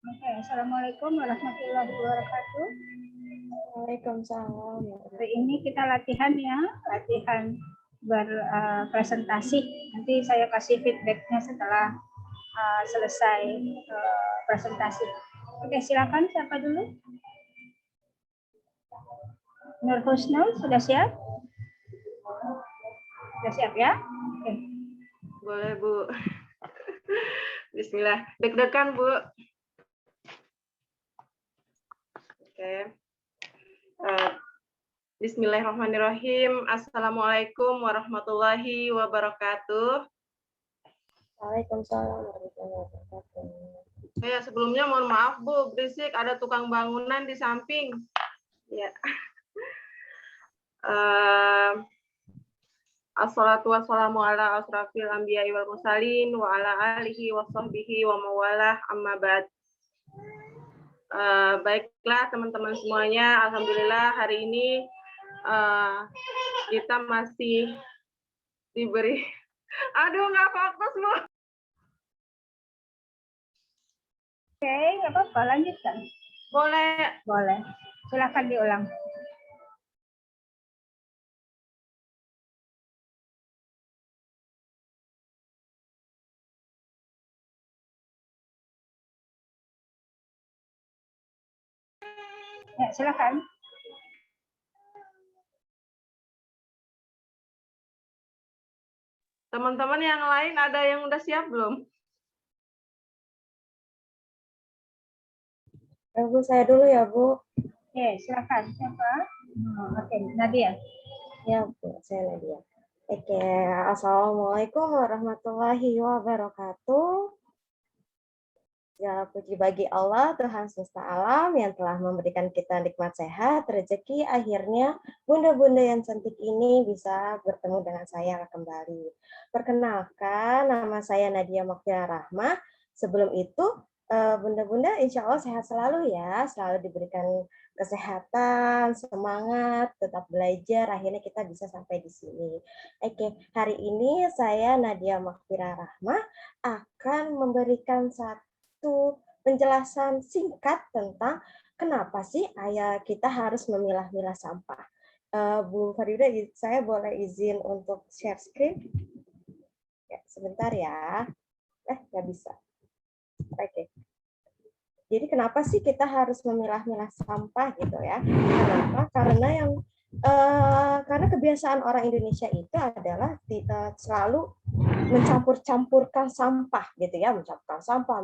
Oke, Assalamualaikum warahmatullahi wabarakatuh. Waalaikumsalam. Hari ini kita latihan ya, latihan berpresentasi. Nanti saya kasih feedbacknya setelah selesai presentasi. Oke, silakan siapa dulu? Nur Husnul, sudah siap? Sudah siap ya? Oke. Boleh, Bu. Bismillah. Deg-degan, Bu. Oke. Bismillahirrahmanirrahim. Assalamualaikum warahmatullahi wabarakatuh. Waalaikumsalam warahmatullahi wabarakatuh. Sebelumnya mohon maaf, Bu, berisik, ada tukang bangunan di samping. Ya. Assalatu wassalamu ala asrafil anbiya'i wal mursalin wa ala alihi wa sahbihi wa mawalah amma ba'd. Baiklah teman-teman semuanya, alhamdulillah hari ini kita masih diberi nggak fokus, Bu. Oke, nggak apa-apa, lanjutkan. Boleh. Boleh. Silakan diulang. Ya, silakan. Teman-teman yang lain ada yang udah siap belum? Bu, saya dulu ya, Bu. Oke, silakan. Siapa? Oke, Nadia. Ya, Bu, saya Nadia. Oke, Assalamualaikum warahmatullahi wabarakatuh. Segala puji bagi Allah, Tuhan semesta alam yang telah memberikan kita nikmat sehat, rezeki, akhirnya bunda-bunda yang cantik ini bisa bertemu dengan saya kembali. Perkenalkan, nama saya Nadia Moktia Rahma. Sebelum itu, bunda-bunda insya Allah sehat selalu ya, selalu diberikan kesehatan, semangat, tetap belajar, akhirnya kita bisa sampai di sini. Oke, hari ini saya Nadia Moktia Rahma akan memberikan penjelasan singkat tentang kenapa sih kita harus memilah-milah sampah. Bu Farida, saya boleh izin untuk share screen? Ya, sebentar ya. Nggak bisa. Oke. Jadi kenapa sih kita harus memilah-milah sampah gitu ya? Kenapa? Karena kebiasaan orang Indonesia itu adalah selalu mencampur-campurkan sampah gitu ya, mencampurkan sampah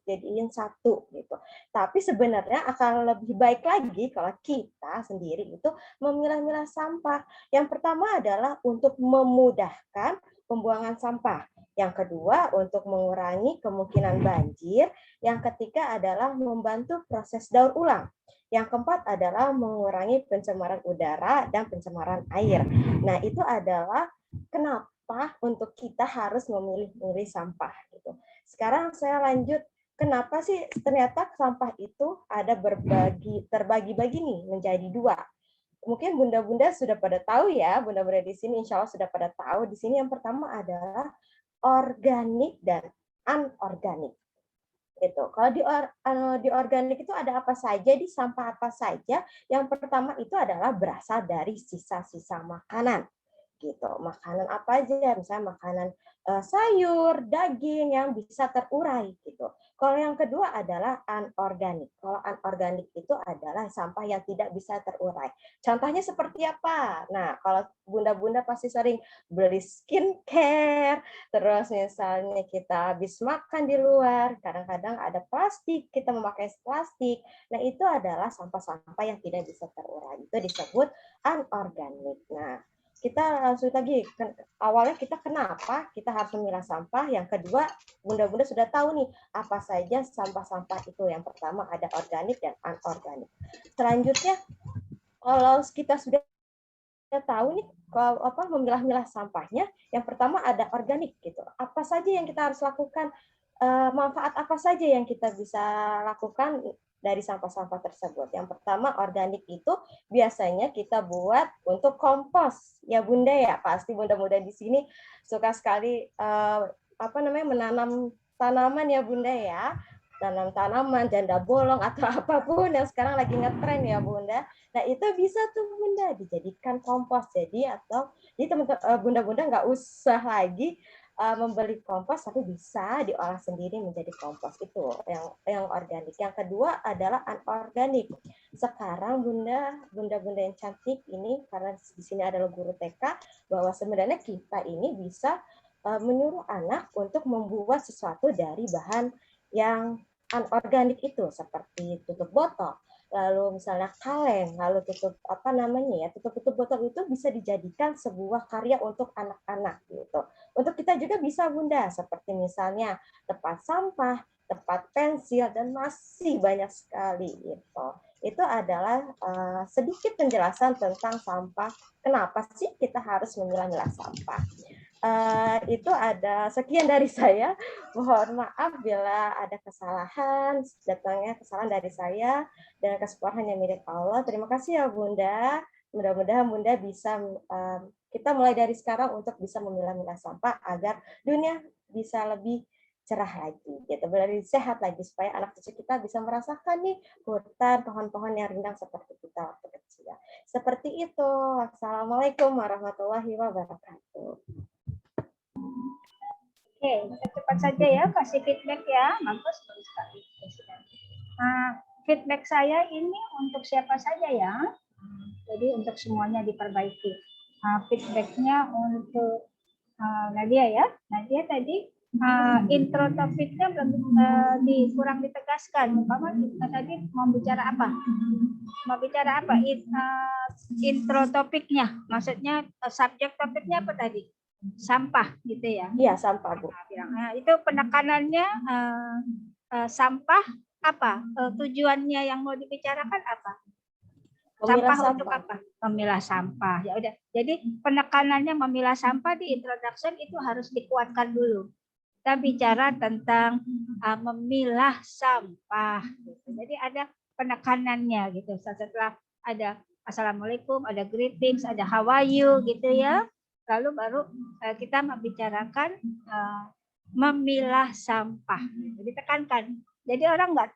jadiin satu gitu. Tapi sebenarnya akan lebih baik lagi kalau kita sendiri itu memilah-milah sampah. Yang pertama adalah untuk memudahkan pembuangan sampah. Yang kedua untuk mengurangi kemungkinan banjir. Yang ketiga adalah membantu proses daur ulang. Yang keempat adalah mengurangi pencemaran udara dan pencemaran air. Nah, itu adalah kenapa untuk kita harus memilih sampah gitu. Sekarang saya lanjut, kenapa sih ternyata sampah itu ada terbagi-bagi nih menjadi dua. Mungkin bunda-bunda sudah pada tahu ya, bunda-bunda di sini insya Allah sudah pada tahu. Di sini yang pertama adalah organik dan anorganik. Gitu. Kalau di organik itu ada apa saja, di sampah apa saja? Yang pertama itu adalah berasal dari sisa-sisa makanan. Gitu. Makanan apa aja, misalnya makanan sayur, daging yang bisa terurai gitu. Kalau yang kedua adalah anorganik. Kalau anorganik itu adalah sampah yang tidak bisa terurai. Contohnya seperti apa? Nah, kalau bunda-bunda pasti sering beli skincare, terus misalnya kita habis makan di luar, kadang-kadang ada plastik, kita memakai plastik. Nah, itu adalah sampah-sampah yang tidak bisa terurai. Itu disebut anorganik. Nah, kita langsung lagi, awalnya kita kenapa kita harus memilah sampah, yang kedua bunda-bunda sudah tahu nih apa saja sampah-sampah itu. Yang pertama ada organik dan anorganik. Selanjutnya kalau kita sudah tahu nih kalau memilah-milah sampahnya, yang pertama ada organik gitu. Apa saja yang kita harus lakukan, manfaat apa saja yang kita bisa lakukan dari sampah-sampah tersebut. Yang pertama organik itu biasanya kita buat untuk kompos ya bunda ya, pasti bunda-bunda di sini suka sekali menanam tanaman ya bunda ya. tanam tanaman janda bolong atau apapun yang sekarang lagi ngetren ya Bunda. Nah itu bisa tuh Bunda dijadikan kompos. Jadi teman-teman Bunda-Bunda nggak usah lagi membeli kompos, tapi bisa diolah sendiri menjadi kompos. Itu yang organik. Yang kedua adalah anorganik. Sekarang Bunda-Bunda yang cantik ini, karena di sini adalah guru TK, bahwa sebenarnya kita ini bisa menyuruh anak untuk membuat sesuatu dari bahan yang anorganik itu, seperti tutup botol, lalu misalnya kaleng, lalu tutup botol itu bisa dijadikan sebuah karya untuk anak-anak gitu. Untuk kita juga bisa Bunda, seperti misalnya tempat sampah, tempat pensil, dan masih banyak sekali gitu. Itu adalah sedikit penjelasan tentang sampah. Kenapa sih kita harus memilah-milah sampah? Itu ada sekian dari saya. Mohon maaf bila ada kesalahan, datangnya kesalahan dari saya, dan kesempurnaan yang milik Allah. Terima kasih ya Bunda. Mudah-mudahan Bunda bisa, kita mulai dari sekarang untuk bisa memilah-milah sampah agar dunia bisa lebih cerah lagi, gitu, lebih sehat lagi, supaya anak cucu kita bisa merasakan nih hutan, pohon-pohon yang rindang seperti kita waktu kecil. Seperti itu. Assalamualaikum warahmatullahi wabarakatuh. Oke, kita cepat saja ya kasih feedback ya. Bagus sekali. Feedback saya ini untuk siapa saja ya. Jadi untuk semuanya diperbaiki. Feedbacknya untuk Nadia ya. Nadia tadi intro topiknya kurang ditegaskan. Bapak tadi mau bicara apa? Intro topiknya, maksudnya subjek topiknya apa tadi? Sampah gitu ya? Iya, sampah Bu. Nah, itu penekanannya sampah apa? Tujuannya yang mau dibicarakan apa? Sampah untuk apa? Memilah sampah. Ya udah. Jadi penekanannya memilah sampah di introduction itu harus dikuatkan dulu. Kita bicara tentang memilah sampah. Gitu. Jadi ada penekanannya gitu. Setelah ada assalamualaikum, ada greetings, ada how are you gitu ya. Lalu baru kita membicarakan memilah sampah. Jadi tekankan. Jadi orang nggak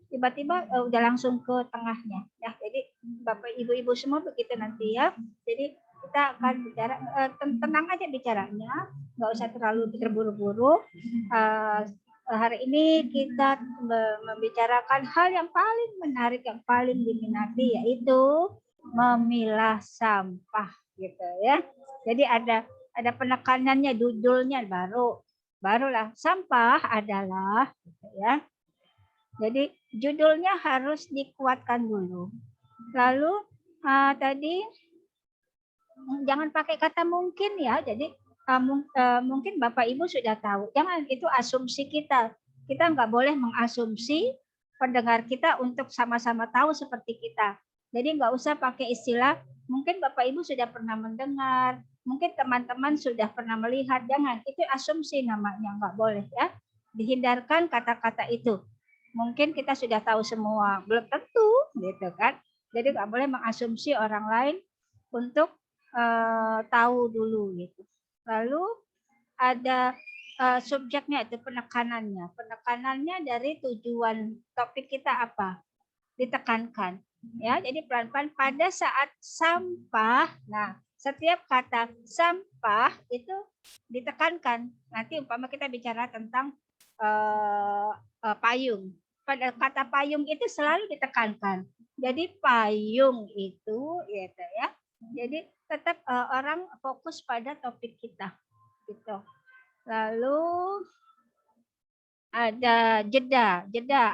tiba-tiba udah langsung ke tengahnya. Ya, jadi bapak ibu-ibu semua begitu nanti ya. Jadi kita akan bicara tenang aja bicaranya, nggak usah terlalu terburu-buru. Hari ini kita membicarakan hal yang paling menarik, yang paling diminati, yaitu memilah sampah, gitu ya. Jadi ada penekanannya, judulnya barulah sampah adalah, gitu ya. Jadi judulnya harus dikuatkan dulu. Lalu tadi jangan pakai kata mungkin ya. Jadi mungkin Bapak Ibu sudah tahu. Jangan, itu asumsi kita. Kita nggak boleh mengasumsi pendengar kita untuk sama-sama tahu seperti kita. Jadi nggak usah pakai istilah mungkin Bapak Ibu sudah pernah mendengar, mungkin teman-teman sudah pernah melihat. Jangan, itu asumsi namanya, nggak boleh ya. Dihindarkan kata-kata itu. Mungkin kita sudah tahu semua, belum tentu gitu kan. Jadi nggak boleh mengasumsi orang lain untuk tahu dulu gitu. Lalu ada subjeknya, itu penekanannya. Penekanannya dari tujuan topik kita apa? Ditekankan. Ya, jadi pelan-pelan pada saat sampah. Nah, setiap kata sampah itu ditekankan. Nanti umpama kita bicara tentang payung. Pada kata payung itu selalu ditekankan. Jadi payung itu gitu ya. Jadi tetap orang fokus pada topik kita gitu. Lalu ada jeda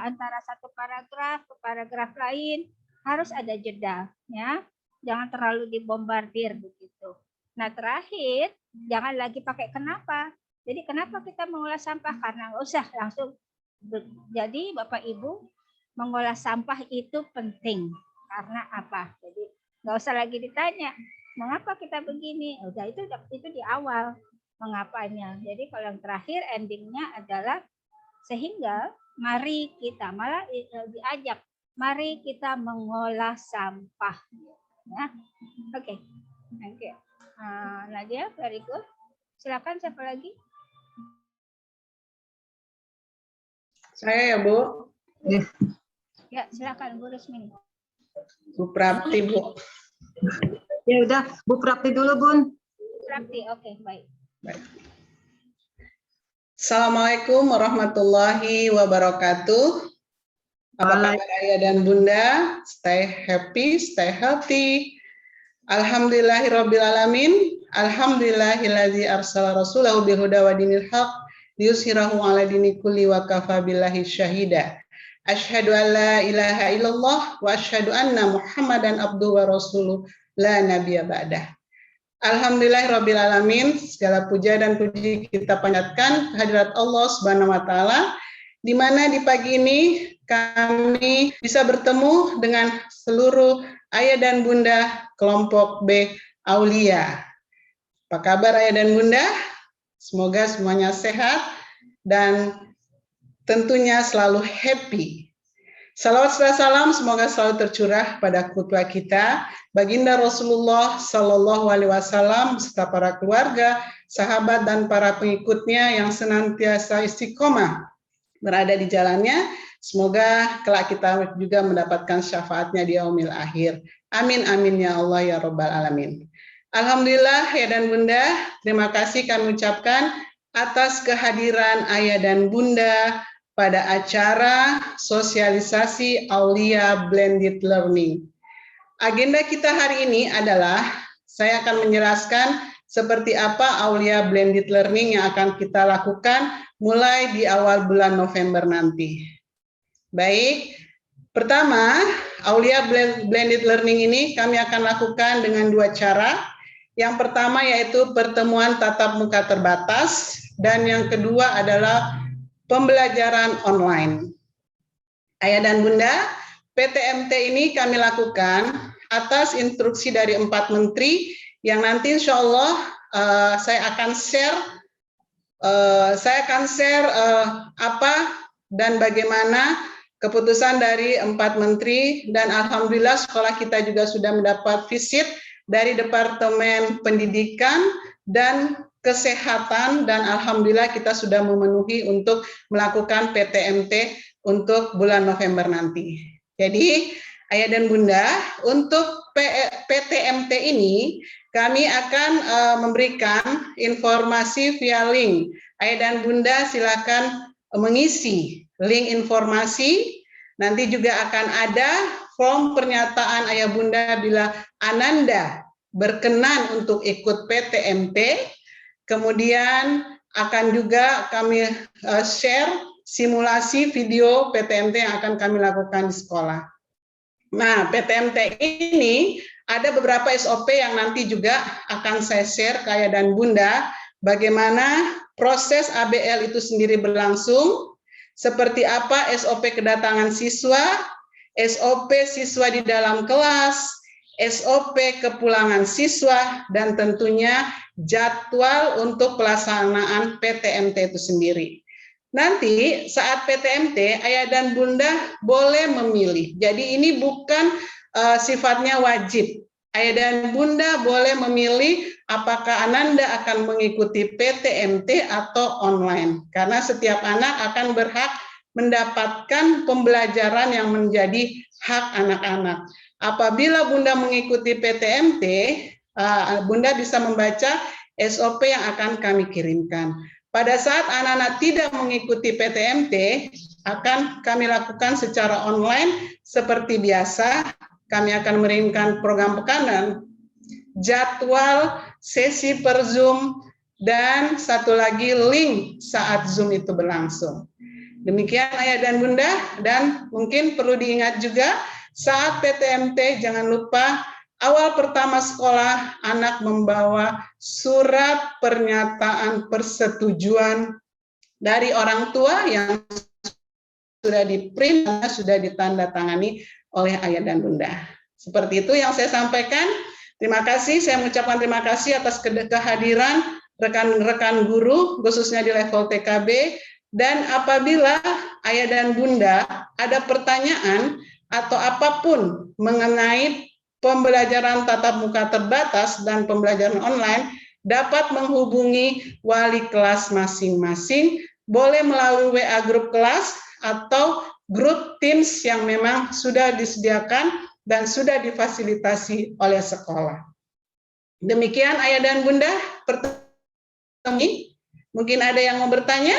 antara satu paragraf ke paragraf lain, harus ada jeda ya. Jangan terlalu dibombardir begitu. Nah, terakhir jangan lagi pakai kenapa. Jadi kenapa kita mengolah sampah? Karena nggak usah langsung. Jadi Bapak Ibu, mengolah sampah itu penting. Karena apa? Jadi nggak usah lagi ditanya mengapa kita begini. Udah itu di awal mengapanya. Jadi kalau yang terakhir endingnya adalah sehingga mari kita malah diajak, mari kita mengolah sampah. Ya, oke. Nadia, very good. Silakan siapa lagi? Saya ya, Bu. Ya, silakan Bu Rusmini. Bu Prapti, Bu. Ya udah, Bu Prapti dulu, Bun. Prapti, oke, baik. Assalamualaikum warahmatullahi wabarakatuh. Apa kabar Ayah dan Bunda? Stay happy, stay healthy. Alhamdulillahirrabbilalamin. Alhamdulillahilladzi arsala rasulahu bilhuda wa dinil haq liyuzhirahu ala dini kulli wa kafa billahi syahida. Asyhadu an la ilaha illallah wa asyhadu anna Muhammadan abduhu wa rasuluh la nabiyya ba'dah. Alhamdulillahirrabbilalamin, segala puja dan puji kita panjatkan kehadirat Allah Subhanahu wa taala, di mana di pagi ini kami bisa bertemu dengan seluruh ayah dan bunda kelompok B Aulia. Apa kabar ayah dan bunda? Semoga semuanya sehat dan tentunya selalu happy. Salawat serta salam semoga selalu tercurah pada qudwah kita, baginda Rasulullah Sallallahu Alaihi Wasallam serta para keluarga, sahabat dan para pengikutnya yang senantiasa istiqomah berada di jalannya. Semoga kelak kita juga mendapatkan syafaatnya di yaumil akhir. Amin amin ya Allah ya Rabbal alamin. Alhamdulillah ya dan bunda, terima kasih kami ucapkan atas kehadiran ayah dan bunda pada acara sosialisasi Aulia Blended Learning. Agenda kita hari ini adalah, saya akan menjelaskan seperti apa Aulia Blended Learning yang akan kita lakukan mulai di awal bulan November nanti. Baik, pertama, Aulia Blended Learning ini kami akan lakukan dengan dua cara. Yang pertama yaitu pertemuan tatap muka terbatas, dan yang kedua adalah pembelajaran online. Ayah dan bunda, PTMT ini kami lakukan atas instruksi dari 4 menteri yang nanti insya Allah saya akan share apa dan bagaimana keputusan dari 4 menteri, dan alhamdulillah sekolah kita juga sudah mendapat visit dari Departemen Pendidikan dan Kesehatan, dan alhamdulillah kita sudah memenuhi untuk melakukan PTMT untuk bulan November nanti. Jadi ayah dan bunda, untuk PTMT ini kami akan memberikan informasi via link. Ayah dan bunda silakan mengisi link informasi. Nanti juga akan ada form pernyataan ayah bunda bila Ananda berkenan untuk ikut PTMT. Kemudian akan juga kami share simulasi video PTMT yang akan kami lakukan di sekolah. Nah, PTMT ini ada beberapa SOP yang nanti juga akan saya share ke ayah dan bunda, bagaimana proses ABL itu sendiri berlangsung, seperti apa SOP kedatangan siswa, SOP siswa di dalam kelas, SOP kepulangan siswa, dan tentunya jadwal untuk pelaksanaan PTMT itu sendiri. Nanti saat PTMT, ayah dan bunda boleh memilih. Jadi ini bukan sifatnya wajib. Ayah dan bunda boleh memilih apakah Ananda akan mengikuti PTMT atau online. Karena setiap anak akan berhak mendapatkan pembelajaran yang menjadi hak anak-anak. Apabila bunda mengikuti PTMT, bunda bisa membaca SOP yang akan kami kirimkan. Pada saat anak-anak tidak mengikuti PTMT, akan kami lakukan secara online seperti biasa. Kami akan mengirimkan program pekanan, jadwal sesi per Zoom, dan satu lagi link saat Zoom itu berlangsung. Demikian ayah dan bunda, dan mungkin perlu diingat juga saat PTMT jangan lupa awal pertama sekolah anak membawa surat pernyataan persetujuan dari orang tua yang sudah di-print, sudah ditandatangani oleh ayah dan bunda. Seperti itu yang saya sampaikan. Terima kasih, saya mengucapkan terima kasih atas kehadiran rekan-rekan guru, khususnya di level TKB, dan apabila ayah dan bunda ada pertanyaan atau apapun mengenai pembelajaran tatap muka terbatas dan pembelajaran online, dapat menghubungi wali kelas masing-masing, boleh melalui WA grup kelas atau grup Teams yang memang sudah disediakan dan sudah difasilitasi oleh sekolah. Demikian Ayah dan Bunda, pertemuan ini. Mungkin ada yang mau bertanya?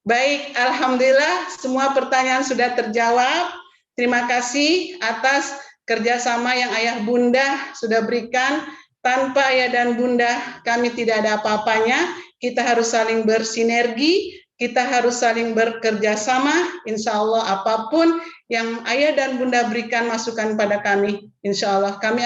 Baik, alhamdulillah semua pertanyaan sudah terjawab. Terima kasih atas kerjasama yang Ayah Bunda sudah berikan. Tanpa Ayah dan Bunda, kami tidak ada apa-apanya. Kita harus saling bersinergi, kita harus saling bekerja sama. Insya Allah apapun yang Ayah dan Bunda berikan masukan pada kami, insya Allah kami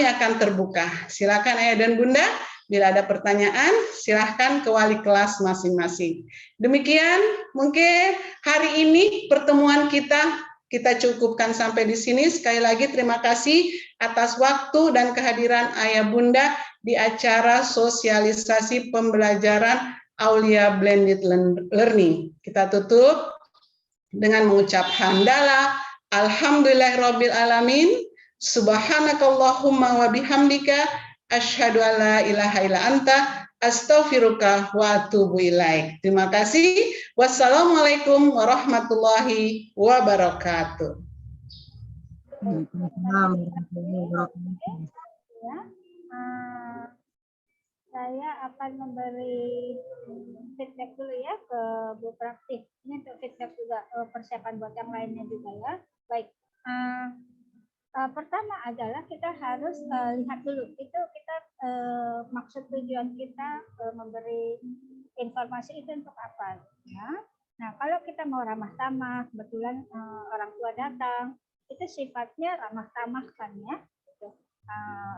akan terbuka. Silakan Ayah dan Bunda. Bila ada pertanyaan, silahkan ke wali kelas masing-masing. Demikian mungkin hari ini pertemuan kita cukupkan sampai di sini. Sekali lagi terima kasih atas waktu dan kehadiran Ayah Bunda di acara sosialisasi pembelajaran Aulia Blended Learning. Kita tutup dengan mengucap hamdalah, alhamdulillahirabbil alamin, subhanakallahumma wa bihamdika asyhadu alla ilaha illa anta astaghfiruka wa atubu ilaik. Terima kasih. Wassalamualaikum warahmatullahi wabarakatuh. Saya akan memberi feedback dulu ya ke Bu Praktik. Ini untuk feedback juga persiapan buat yang lainnya juga ya. Baik. Pertama adalah kita harus lihat dulu itu kita maksud tujuan kita memberi informasi itu untuk apa ya. Nah kalau kita mau ramah tamah, kebetulan orang tua datang, itu sifatnya ramah tamah kan ya.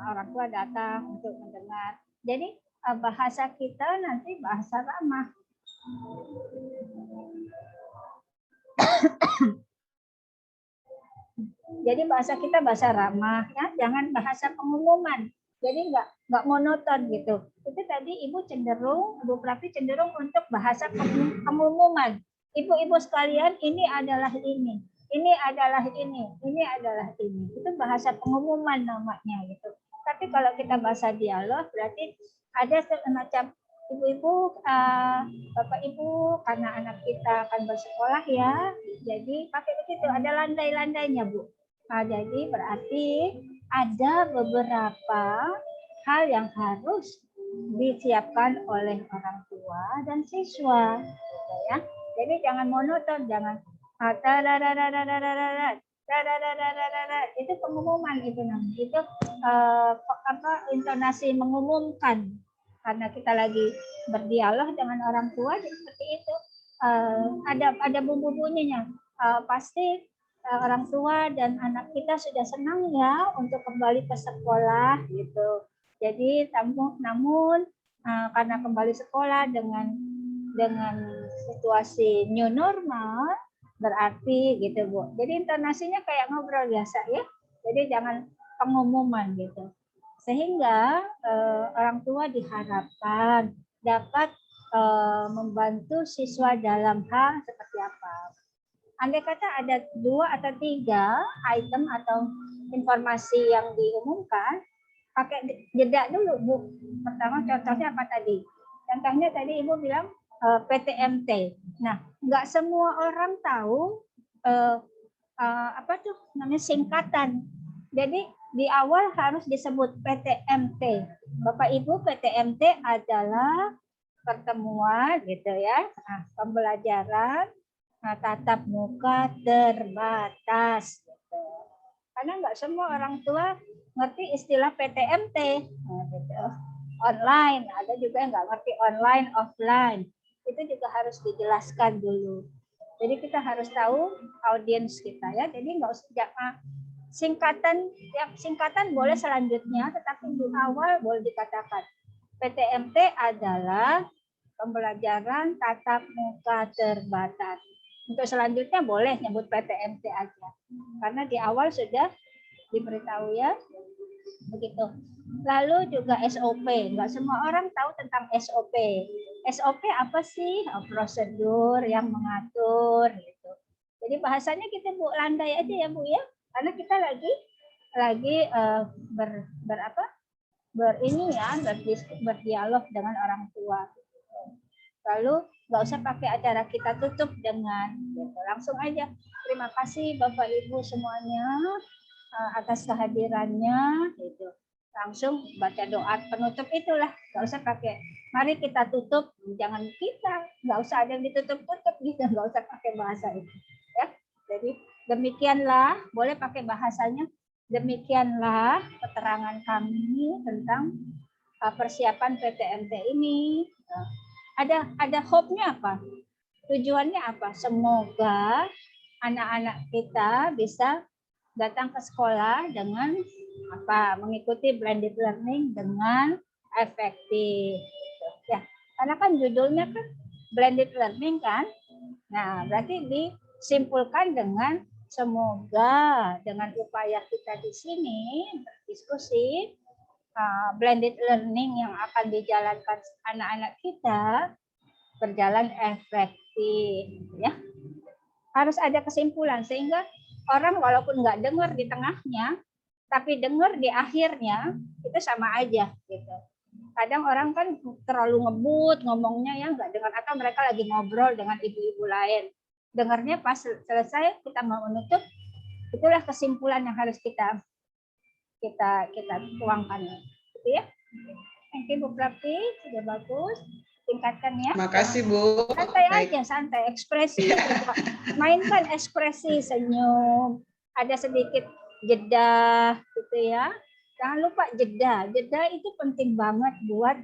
Orang tua datang untuk mendengar. Jadi bahasa kita nanti bahasa ramah. Jadi bahasa kita bahasa ramah ya, jangan bahasa pengumuman. Jadi nggak monoton gitu. Itu tadi Ibu Praktik cenderung untuk bahasa pengumuman. Ibu-ibu sekalian, ini adalah ini adalah ini adalah ini. Itu bahasa pengumuman namanya gitu. Tapi kalau kita bahasa dialog berarti ada semacam ibu-ibu, bapak ibu, karena anak kita akan bersekolah ya, jadi pakai begitu, ada landai-landainya Bu. Nah, jadi berarti ada beberapa hal yang harus disiapkan oleh orang tua dan siswa, ya. Jadi jangan monoton, jangan itu pengumuman itu namanya. Itu intonasi mengumumkan. Karena kita lagi berdialog dengan orang tua, jadi seperti itu. Ada bumbu-bumbunya. Pasti orang tua dan anak kita sudah senang ya untuk kembali ke sekolah gitu. Jadi namun karena kembali sekolah dengan situasi new normal berarti gitu Bu. Jadi intonasinya kayak ngobrol biasa ya. Jadi jangan pengumuman gitu. Sehingga orang tua diharapkan dapat membantu siswa dalam hal seperti apa. Andai kata ada 2 atau 3 item atau informasi yang diumumkan, pakai jeda dulu Bu. Pertama contohnya apa tadi? Contohnya tadi Ibu bilang PTMT. Nah, nggak semua orang tahu apa tuh namanya singkatan. Jadi di awal harus disebut PTMT. Bapak Ibu, PTMT adalah pertemuan gitu ya, pembelajaran tatap muka terbatas. Gitu. Karena nggak semua orang tua ngerti istilah PTMT. Gitu. Online, ada juga yang nggak ngerti online, offline. Itu juga harus dijelaskan dulu. Jadi kita harus tahu audiens kita ya. Jadi nggak usah singkatan boleh selanjutnya, tetapi di awal boleh dikatakan PTMT adalah pembelajaran tatap muka terbatas. Untuk selanjutnya boleh nyebut PTMT aja, karena di awal sudah diberitahu ya, begitu. Lalu juga SOP, nggak semua orang tahu tentang SOP. SOP apa sih? Prosedur yang mengatur gitu. Jadi bahasanya kita Bu landai aja ya Bu ya. Karena kita lagi berdialog dengan orang tua. Lalu nggak usah pakai acara kita tutup dengan gitu. Langsung aja. Terima kasih Bapak Ibu semuanya atas kehadirannya gitu. Langsung baca doa penutup itulah, nggak usah pakai mari kita tutup, jangan kita, nggak usah ada yang ditutup-tutup gitu, nggak usah pakai bahasa itu ya. Jadi demikianlah, boleh pakai bahasanya, demikianlah keterangan kami tentang persiapan PTMT ini. Ada hope-nya apa? Tujuannya apa? Semoga anak-anak kita bisa datang ke sekolah dengan apa? Mengikuti blended learning dengan efektif. Ya, karena kan judulnya kan blended learning kan. Nah, berarti disimpulkan dengan semoga dengan upaya kita di sini berdiskusi blended learning yang akan dijalankan anak-anak kita berjalan efektif ya. Harus ada kesimpulan sehingga orang walaupun nggak dengar di tengahnya tapi dengar di akhirnya itu sama aja gitu. Kadang orang kan terlalu ngebut ngomongnya ya nggak dengar, atau mereka lagi ngobrol dengan ibu-ibu lain. Dengarnya pas selesai kita mau menutup, itulah kesimpulan yang harus kita tuangkan gitu ya. Thank you Bu Prapti, sudah bagus. Tingkatkan ya. Makasih Bu. Santai aja, santai, ekspresi. Mainkan ekspresi, senyum. Ada sedikit jeda gitu ya. Jangan lupa jeda. Jeda itu penting banget buat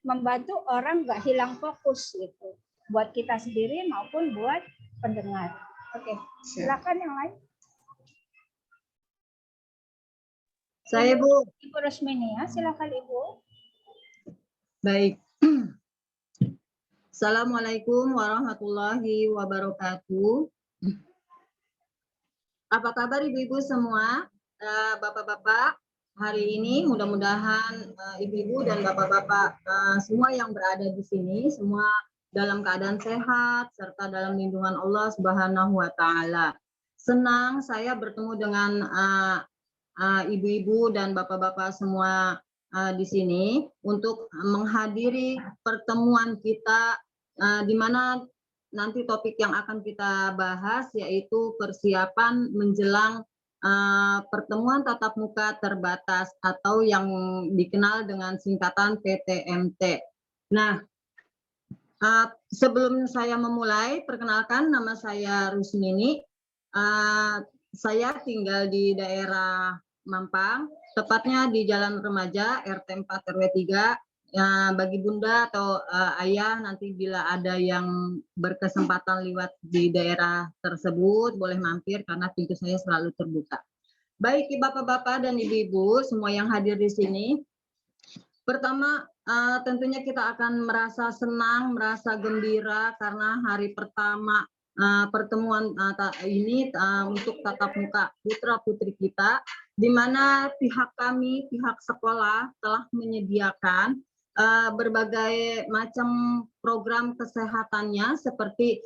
membantu orang nggak hilang fokus gitu. Buat kita sendiri maupun buat pendengar. Oke, silakan yang lain. Saya Bu. Ibu Rusmini ya, silakan Ibu. Baik. Assalamualaikum warahmatullahi wabarakatuh. Apa kabar ibu-ibu semua, bapak-bapak? Hari ini mudah-mudahan ibu-ibu dan bapak-bapak semua yang berada di sini semua dalam keadaan sehat serta dalam lindungan Allah Subhanahu wa taala. Senang saya bertemu dengan ibu-ibu dan bapak-bapak semua di sini untuk menghadiri pertemuan kita di mana nanti topik yang akan kita bahas yaitu persiapan menjelang pertemuan tatap muka terbatas atau yang dikenal dengan singkatan PTMT. Nah, sebelum saya memulai, perkenalkan nama saya Rusmini. Saya tinggal di daerah Mampang, tepatnya di Jalan Remaja, RT 4 RW 3. Bagi Bunda atau Ayah nanti bila ada yang berkesempatan lewat di daerah tersebut, boleh mampir karena pintu saya selalu terbuka. Baik Bapak-bapak dan Ibu-ibu semua yang hadir di sini. Pertama, tentunya kita akan merasa senang, merasa gembira karena hari pertama pertemuan ini untuk tatap muka putra-putri kita, di mana pihak kami, pihak sekolah telah menyediakan berbagai macam program kesehatannya seperti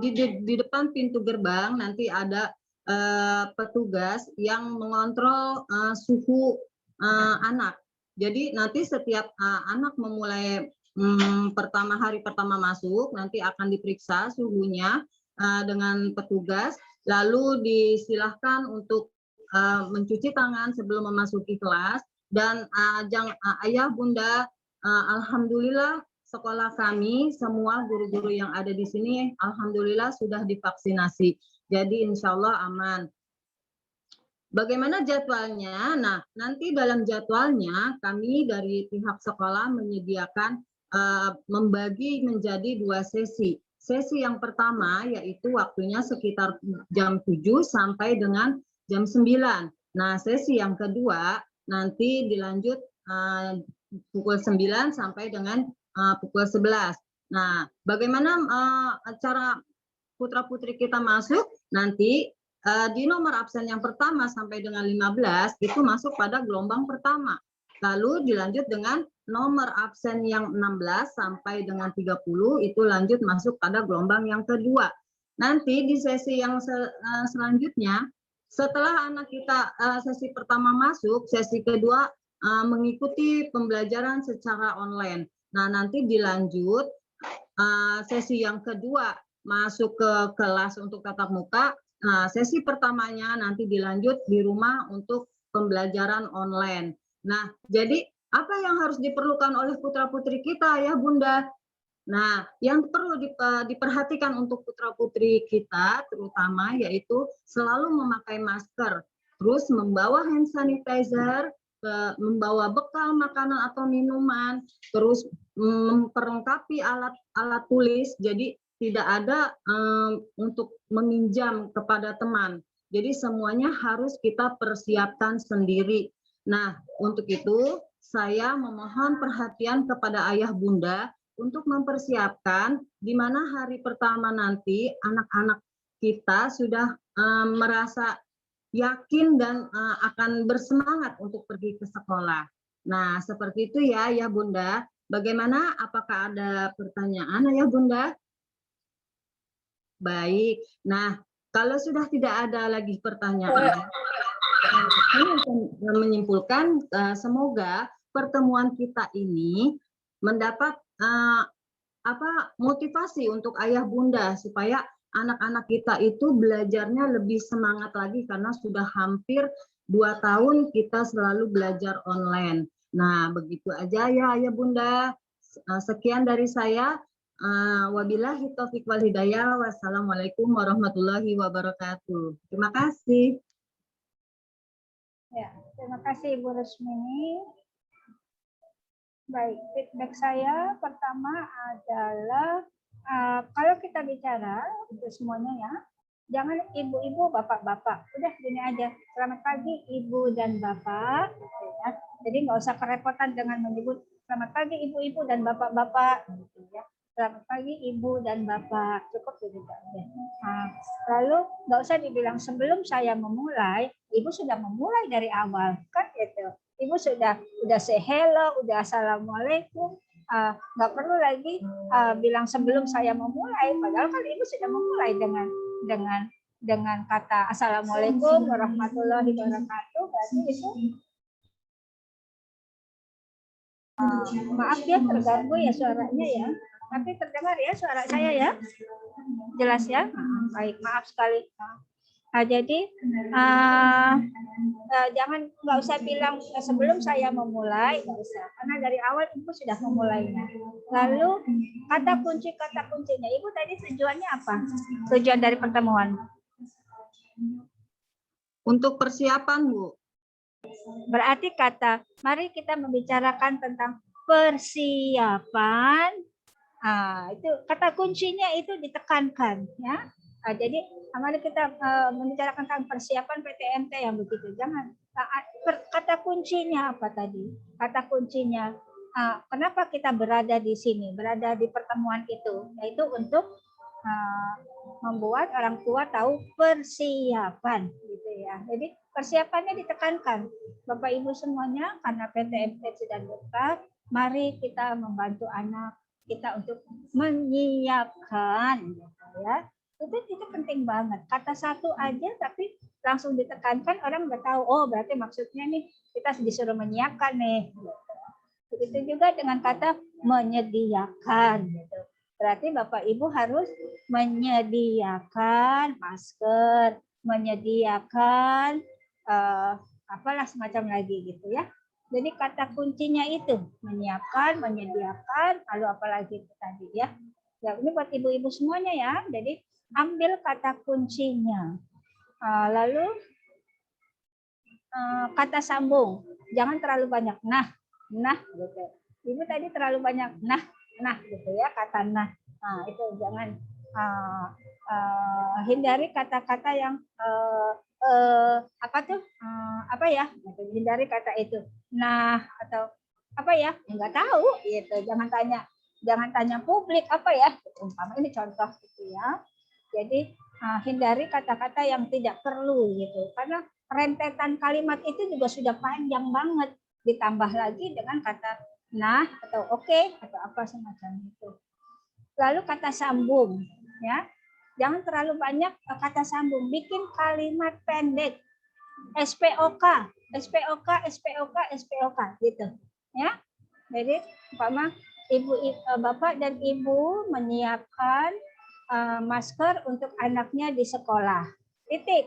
di depan pintu gerbang nanti ada petugas yang mengontrol suhu anak. Jadi nanti setiap anak memulai hari pertama masuk nanti akan diperiksa suhunya dengan petugas, lalu disilahkan untuk mencuci tangan sebelum memasuki kelas. Dan Ayah Bunda, alhamdulillah sekolah kami semua guru-guru yang ada di sini alhamdulillah sudah divaksinasi, jadi insya Allah aman. Bagaimana jadwalnya? Nah, nanti dalam jadwalnya kami dari pihak sekolah menyediakan membagi menjadi 2 sesi. Sesi yang pertama yaitu waktunya sekitar jam 7 sampai dengan jam 9. Nah, sesi yang kedua nanti dilanjut pukul 9 sampai dengan pukul 11. Nah, bagaimana cara putra-putri kita masuk? Nanti di nomor absen yang pertama sampai dengan 15 itu masuk pada gelombang pertama. Lalu dilanjut dengan nomor absen yang 16 sampai dengan 30 itu lanjut masuk pada gelombang yang kedua. Nanti di sesi yang selanjutnya setelah anak kita sesi pertama masuk, sesi kedua mengikuti pembelajaran secara online. Nah, nanti dilanjut sesi yang kedua masuk ke kelas untuk tatap muka. Nah, sesi pertamanya nanti dilanjut di rumah untuk pembelajaran online. Nah, jadi apa yang harus diperlukan oleh putra-putri kita ya Bunda? Nah, yang perlu diperhatikan untuk putra-putri kita terutama yaitu selalu memakai masker, terus membawa hand sanitizer, membawa bekal makanan atau minuman, terus memperlengkapi alat tulis, jadi tidak ada untuk meminjam kepada teman. Jadi semuanya harus kita persiapkan sendiri. Nah, untuk itu saya memohon perhatian kepada ayah bunda untuk mempersiapkan di mana hari pertama nanti anak-anak kita sudah merasa yakin dan akan bersemangat untuk pergi ke sekolah. Nah, seperti itu ya, ya Bunda. Bagaimana? Apakah ada pertanyaan, ya Bunda? Baik. Nah, kalau sudah tidak ada lagi pertanyaan, saya akan menyimpulkan semoga pertemuan kita ini mendapat motivasi untuk ayah bunda supaya anak-anak kita itu belajarnya lebih semangat lagi karena sudah hampir 2 tahun kita selalu belajar online. Nah, begitu aja ya ayah bunda. Sekian dari saya. Wabillahi taufiq wal hidayah. Wassalamualaikum warahmatullahi wabarakatuh. Terima kasih. Ya, terima kasih Ibu Rusmini. Baik, feedback saya pertama adalah kalau kita bicara untuk semuanya ya, jangan ibu-ibu, bapak-bapak. Udah gini aja. Selamat pagi ibu dan bapak. Gitu ya. Jadi nggak usah kerepotan dengan menyebut selamat pagi ibu-ibu dan bapak-bapak. Gitu ya. Selamat pagi ibu dan bapak. Cukup begitu aja. Nah, lalu nggak usah dibilang sebelum saya memulai, ibu sudah memulai dari awal kan gitu. Ibu sudah say hello, udah assalamualaikum, nggak perlu lagi bilang sebelum saya memulai. Padahal kan ibu sudah memulai dengan kata assalamualaikum warahmatullahi wabarakatuh. Berarti itu maaf ya terganggu ya suaranya ya. Tapi terdengar ya suara saya ya, jelas ya. Baik, maaf sekali. Nah, jadi jangan nggak usah bilang sebelum saya memulai, nggak usah, karena dari awal ibu sudah memulainya. Lalu kata kuncinya, ibu tadi tujuannya apa? Tujuan dari pertemuan? Untuk persiapan, Bu. Berarti mari kita membicarakan tentang persiapan. Itu kata kuncinya itu ditekankan, ya. Jadi mari kita membicarakan tentang persiapan PTMT yang begitu. Jangan kata kuncinya apa tadi? Kata kuncinya kenapa kita berada di sini, berada di pertemuan itu, yaitu untuk membuat orang tua tahu persiapan, gitu ya. Jadi persiapannya ditekankan, Bapak Ibu semuanya, karena PTMT sudah dekat. Mari kita membantu anak kita untuk menyiapkan, gitu ya. Itu penting banget. Kata satu aja tapi langsung ditekankan, orang udah tahu. Oh, berarti maksudnya nih kita disuruh menyiapkan nih. Begitu juga dengan kata menyediakan. Gitu. Berarti Bapak Ibu harus menyediakan masker, menyediakan apalah semacam lagi gitu ya. Jadi kata kuncinya itu menyiapkan, menyediakan, lalu apalagi itu tadi ya. Ya ini buat ibu-ibu semuanya ya. Jadi ambil kata kuncinya. Lalu kata sambung. Jangan terlalu banyak nah gitu. Ibu tadi terlalu banyak nah gitu ya, kata nah. Itu jangan hindari kata-kata yang hindari kata itu. Nah, atau apa ya? Enggak tahu gitu. Jangan tanya publik apa ya? Umpama ini contoh gitu ya. Jadi hindari kata-kata yang tidak perlu gitu. Karena rentetan kalimat itu juga sudah panjang banget. Ditambah lagi dengan kata nah atau oke atau apa semacam itu. Lalu kata sambung ya. Jangan terlalu banyak kata sambung. Bikin kalimat pendek. SPOK gitu. Ya. Jadi umpama Bapak dan Ibu menyiapkan masker untuk anaknya di sekolah. Titik.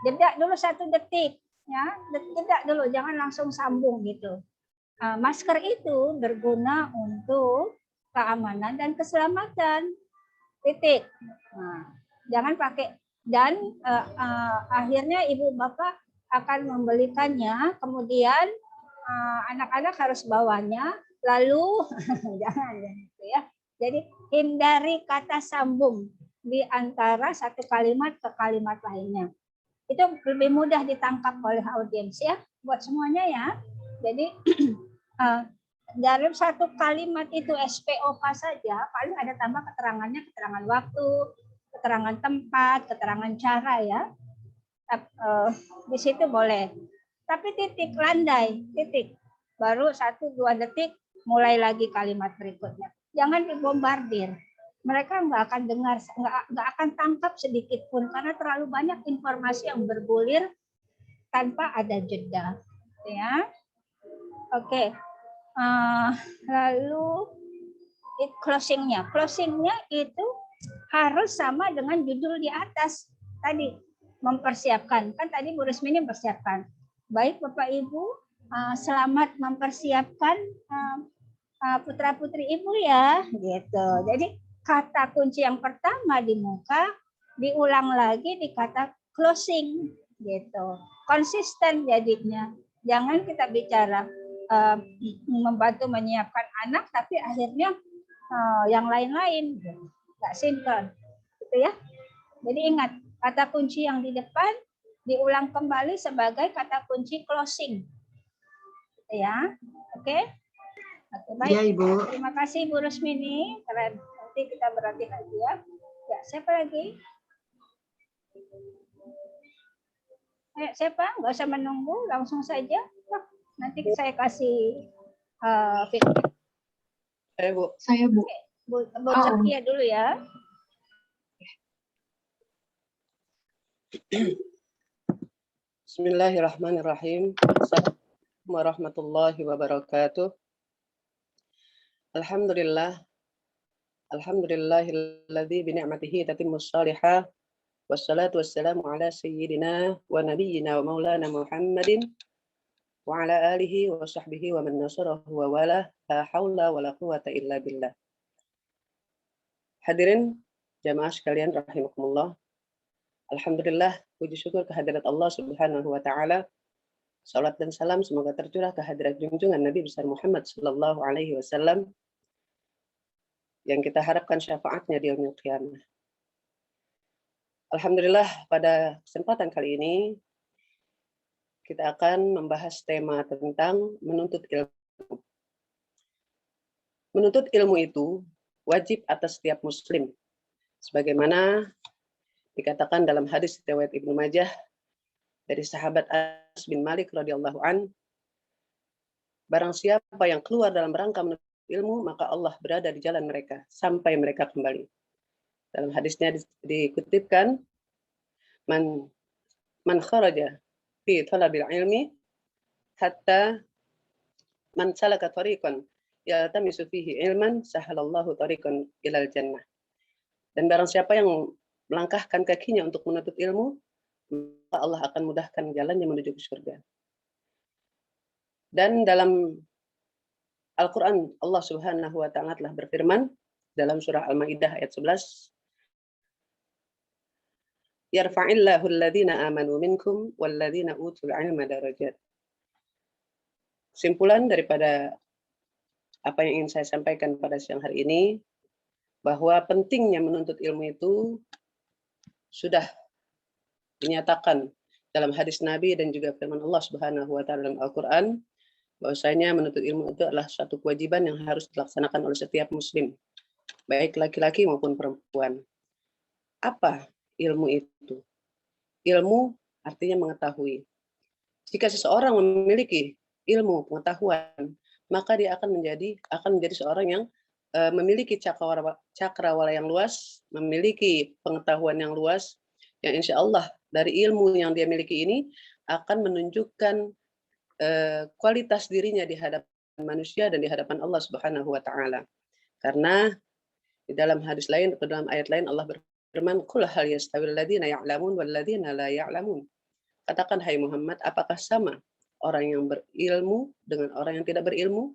Jeda dulu 1 detik, ya. Jeda dulu, jangan langsung sambung gitu. Masker itu berguna untuk keamanan dan keselamatan. Titik. Nah, jangan pakai, dan akhirnya Ibu Bapak akan membelikannya, kemudian anak-anak harus bawanya, lalu jangan gitu ya. Jadi hindari kata sambung di antara satu kalimat ke kalimat lainnya. Itu lebih mudah ditangkap oleh audiens ya, buat semuanya ya. Jadi dalam satu kalimat itu SPOK saja, paling ada tambah keterangannya, keterangan waktu, keterangan tempat, keterangan cara ya. Di situ boleh. Tapi titik, landai, titik. Baru 1-2 detik mulai lagi kalimat berikutnya. Jangan dibombardir. Mereka nggak akan dengar, nggak akan tangkap sedikit pun karena terlalu banyak informasi yang bergulir tanpa ada jeda. Ya, oke. Lalu closingnya itu harus sama dengan judul di atas tadi. Mempersiapkan, kan tadi Bu Rusmini mempersiapkan. Baik Bapak Ibu, selamat mempersiapkan putra-putri Ibu ya, gitu. Jadi kata kunci yang pertama di muka diulang lagi di kata closing, gitu. Konsisten jadinya. Jangan kita bicara membantu menyiapkan anak, tapi akhirnya yang lain-lain, nggak sinkron, gitu ya. Jadi ingat, kata kunci yang di depan diulang kembali sebagai kata kunci closing, ya. Oke. Oke, baik. Ya, Ibu. Terima kasih Bu Rusmini. Nanti kita berlatih lagi ya. Ya, siapa lagi? Siapa? Nggak usah menunggu, langsung saja. Nanti saya kasih feedback. Saya, Bu. Oke. Bu Zakia dulu ya. Bismillahirrahmanirrahim. Assalamualaikum warahmatullahi wabarakatuh. Alhamdulillah. Alhamdulillahilladzi bi ni'matihi tatimmus shalihah. Wassalatu wassalamu ala sayyidina wa nabiyyina wa maulana Muhammadin wa ala alihi wa sahbihi wa man nasarahu wa wala. La haula wa la quwata illa billah. Hadirin jamaah sekalian rahimakumullah. Alhamdulillah, puji syukur kehadirat Allah Subhanahu wa taala. Salat dan salam semoga tercurah kehadirat junjungan Nabi besar Muhammad sallallahu alaihi wasallam yang kita harapkan syafaatnya di yaumil qiyamah. Alhamdulillah, pada kesempatan kali ini kita akan membahas tema tentang menuntut ilmu. Menuntut ilmu itu wajib atas setiap muslim. Sebagaimana dikatakan dalam hadis riwayat Ibnu Majah dari sahabat Anas bin Malik radhiyallahu an, barang siapa yang keluar dalam rangka menuntut ilmu, maka Allah berada di jalan mereka sampai mereka kembali. Dalam hadisnya dikutipkan, man kharaja fi talabil ilmi hatta man salaka tariqan yaltamisu fihi ilman sahalallahu tariqan ilal jannah. Dan barang siapa yang melangkahkan kakinya untuk menuntut ilmu, maka Allah akan mudahkan jalannya menuju ke surga. Dan dalam Al-Quran, Allah Subhanahu wa ta'ala telah berfirman dalam surah Al-Maidah ayat 11, yarfa'illahu alladhina amanu minkum walladhina utul ilma darajat. Kesimpulan daripada apa yang ingin saya sampaikan pada siang hari ini, bahwa pentingnya menuntut ilmu itu sudah dinyatakan dalam hadis Nabi dan juga firman Allah Subhanahu wa taala dalam Al-Qur'an, bahwasanya menuntut ilmu itu adalah suatu kewajiban yang harus dilaksanakan oleh setiap muslim, baik laki-laki maupun perempuan. Apa ilmu itu? Ilmu artinya mengetahui. Jika seseorang memiliki ilmu pengetahuan, maka dia akan menjadi seorang yang memiliki cakrawala yang luas, memiliki pengetahuan yang luas, yang insya Allah dari ilmu yang dia miliki ini akan menunjukkan kualitas dirinya di hadapan manusia dan di hadapan Allah Subhanahu wa taala. Karena di dalam hadis lain atau dalam ayat lain Allah berfirman, "Qul hal yastawil ladzina ya'lamun wal ladzina la ya'lamun." Katakan hai Muhammad, apakah sama orang yang berilmu dengan orang yang tidak berilmu?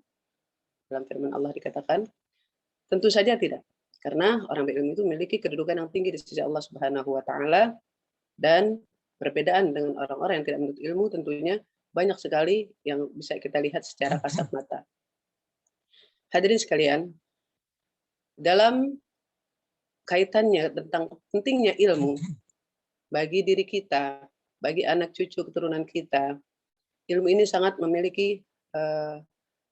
Dalam firman Allah dikatakan, tentu saja tidak. Karena orang berilmu itu memiliki kedudukan yang tinggi di sisi Allah Subhanahu wa taala, dan perbedaan dengan orang-orang yang tidak menuntut ilmu tentunya banyak sekali yang bisa kita lihat secara kasat mata. Hadirin sekalian, dalam kaitannya tentang pentingnya ilmu bagi diri kita, bagi anak cucu keturunan kita, ilmu ini sangat memiliki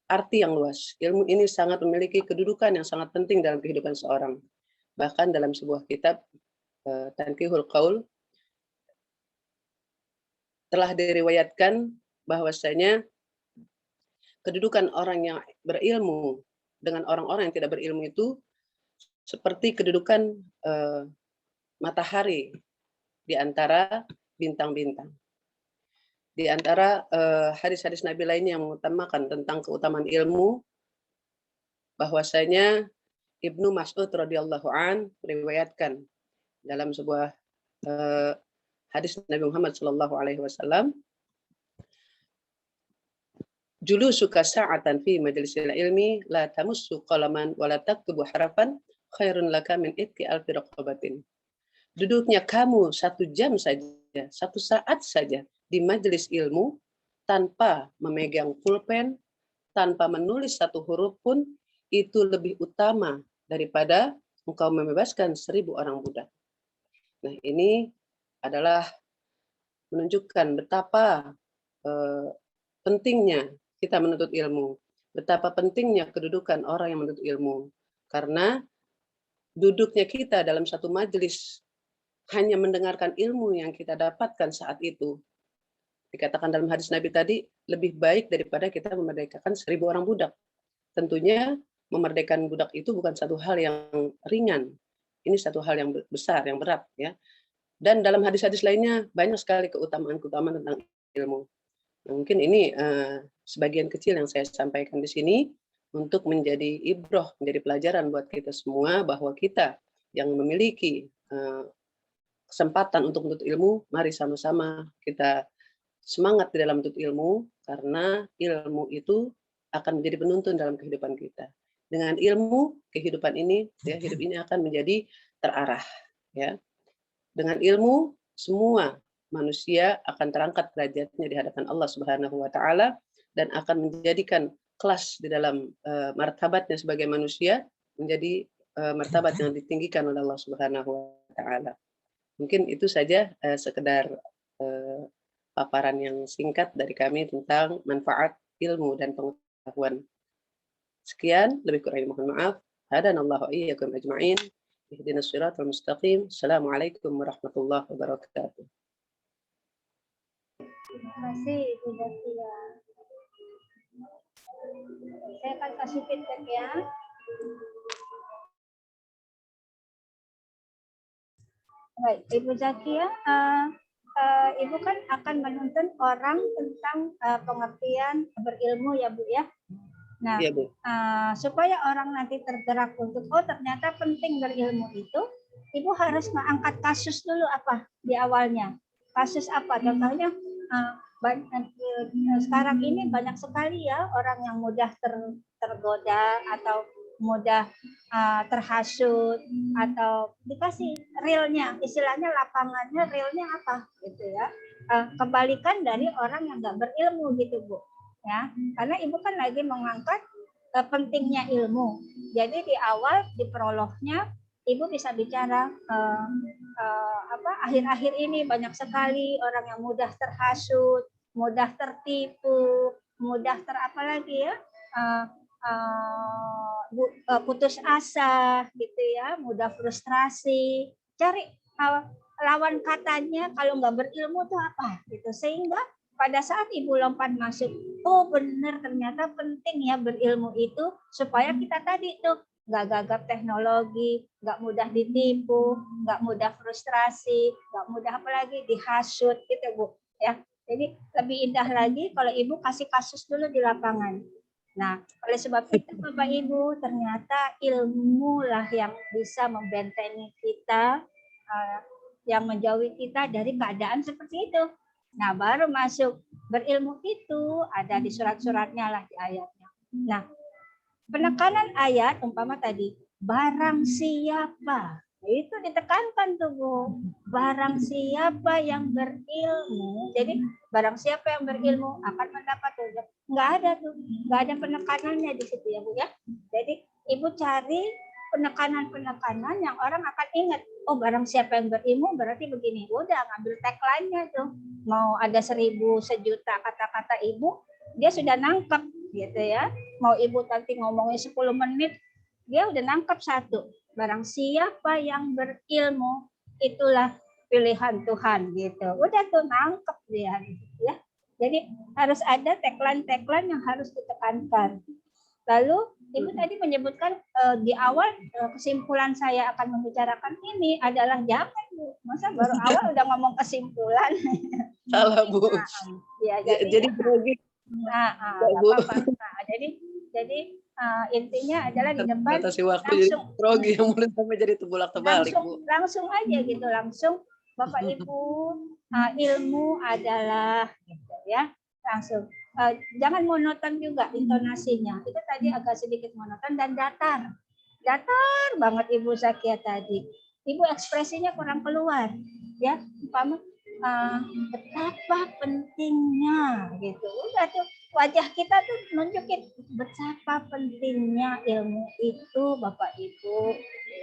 arti yang luas. Ilmu ini sangat memiliki kedudukan yang sangat penting dalam kehidupan seorang. Bahkan dalam sebuah kitab Tanqihul Qaul telah diriwayatkan bahwasanya kedudukan orang yang berilmu dengan orang-orang yang tidak berilmu itu seperti kedudukan matahari di antara bintang-bintang. Di antara hadis-hadis Nabi lainnya yang mengutamakan tentang keutamaan ilmu, bahwasanya Ibnu Mas'ud radhiyallahu an meriwayatkan dalam sebuah hadis Nabi Muhammad sallallahu alaihi wasallam, "Julusuka sa'atan fi majlisil ilmi la tamussu qalaman wa la taktubu harafan khairun laka min itqi alfi raqabatin." Duduknya kamu 1 jam saja, 1 saat saja di majelis ilmu tanpa memegang pulpen, tanpa menulis 1 huruf pun, itu lebih utama daripada engkau membebaskan 1000 orang budak. Nah, ini adalah menunjukkan betapa pentingnya kita menuntut ilmu, betapa pentingnya kedudukan orang yang menuntut ilmu. Karena duduknya kita dalam satu majelis hanya mendengarkan ilmu yang kita dapatkan saat itu, dikatakan dalam hadis Nabi tadi, lebih baik daripada kita memerdekakan 1000 orang budak. Tentunya memerdekakan budak itu bukan satu hal yang ringan. Ini satu hal yang besar, yang berat, ya. Dan dalam hadis-hadis lainnya banyak sekali keutamaan-keutamaan tentang ilmu. Nah, mungkin ini sebagian kecil yang saya sampaikan di sini untuk menjadi ibroh, menjadi pelajaran buat kita semua, bahwa kita yang memiliki kesempatan untuk menuntut ilmu, mari sama-sama kita semangat di dalam menuntut ilmu, karena ilmu itu akan menjadi penuntun dalam kehidupan kita. Dengan ilmu, kehidupan ini, ya, hidup ini akan menjadi terarah, ya. Dengan ilmu, semua manusia akan terangkat derajatnya di hadapan Allah Subhanahu wa taala dan akan menjadikan kelas di dalam martabatnya sebagai manusia menjadi martabat yang ditinggikan oleh Allah Subhanahu wa taala. Mungkin itu saja sekedar paparan yang singkat dari kami tentang manfaat ilmu dan pengetahuan. Sekian, lebih kurang mohon maaf. Hadanallahu iyyakum ajma'in. Ihdinas siratal mustaqim. Assalamualaikum warahmatullahi wabarakatuh. Terima kasih Ibu Zakia. Saya akan kasih feedback ya. Baik, Ibu Zakia, Ibu kan akan menuntun orang tentang pengertian berilmu ya Bu ya. Nah, Iya, Bu. Supaya orang nanti tergerak untuk ternyata penting berilmu itu, Ibu harus mengangkat kasus dulu apa di awalnya. Kasus apa? Contohnya sekarang ini banyak sekali ya orang yang mudah tergoda atau mudah terhasut atau dikasih realnya, istilahnya lapangannya realnya apa gitu ya. Kebalikan dari orang yang nggak berilmu gitu Bu. Ya, karena Ibu kan lagi mengangkat pentingnya ilmu. Jadi di awal di prolognya Ibu bisa bicara akhir-akhir ini banyak sekali orang yang mudah terhasut, mudah tertipu, mudah putus asa gitu ya, mudah frustrasi. Cari lawan katanya kalau nggak berilmu tuh apa gitu, sehingga pada saat Ibu lompat masuk, oh benar ternyata penting ya berilmu itu supaya kita tadi tuh nggak gagap teknologi, nggak mudah ditipu, nggak mudah frustrasi, nggak mudah apalagi dihasut gitu Bu. Ya, jadi lebih indah lagi kalau Ibu kasih kasus dulu di lapangan. Nah, oleh sebab itu Bapak Ibu, ternyata ilmu lah yang bisa membentengi kita, yang menjauhi kita dari keadaan seperti itu. Nah, baru masuk berilmu itu ada di surat-suratnya lah, di ayatnya. Nah, penekanan ayat umpama tadi, barang siapa, itu ditekankan tuh Bu, barang siapa yang berilmu, jadi barang siapa yang berilmu akan mendapat tujuan. Nggak ada tuh, nggak ada penekanannya di situ ya Bu ya. Jadi Ibu cari penekanan-penekanan yang orang akan ingat, oh barang siapa yang berilmu berarti begini, udah ngambil tagline-nya tuh, mau ada 1000 sejuta kata-kata Ibu, dia sudah nangkep gitu ya. Mau Ibu nanti ngomongin 10 menit, dia udah nangkep satu. Barang siapa yang berilmu, itulah pilihan Tuhan gitu. Udah tuh nangkep dia gitu ya. Jadi harus ada tagline-tagline yang harus ditekankan. Lalu Ibu tadi menyebutkan di awal kesimpulan saya akan membicarakan ini adalah jangan Bu. Masa baru awal udah ngomong kesimpulan. Salah Bu. Ya, Jadi grogi. apa-apa. Jadi intinya adalah di depan Batasi waktu jadi grogi yang mulai sampai jadi terbalik Bu. Langsung aja gitu, langsung Bapak Ibu, ilmu adalah gitu ya, langsung. Jangan monoton juga intonasinya. Itu tadi agak sedikit monoton dan datar banget Ibu Zakia tadi. Ibu ekspresinya kurang keluar, ya. Umpama betapa pentingnya gitu. Udah tuh wajah kita tuh nunjukin betapa pentingnya ilmu itu Bapak Ibu,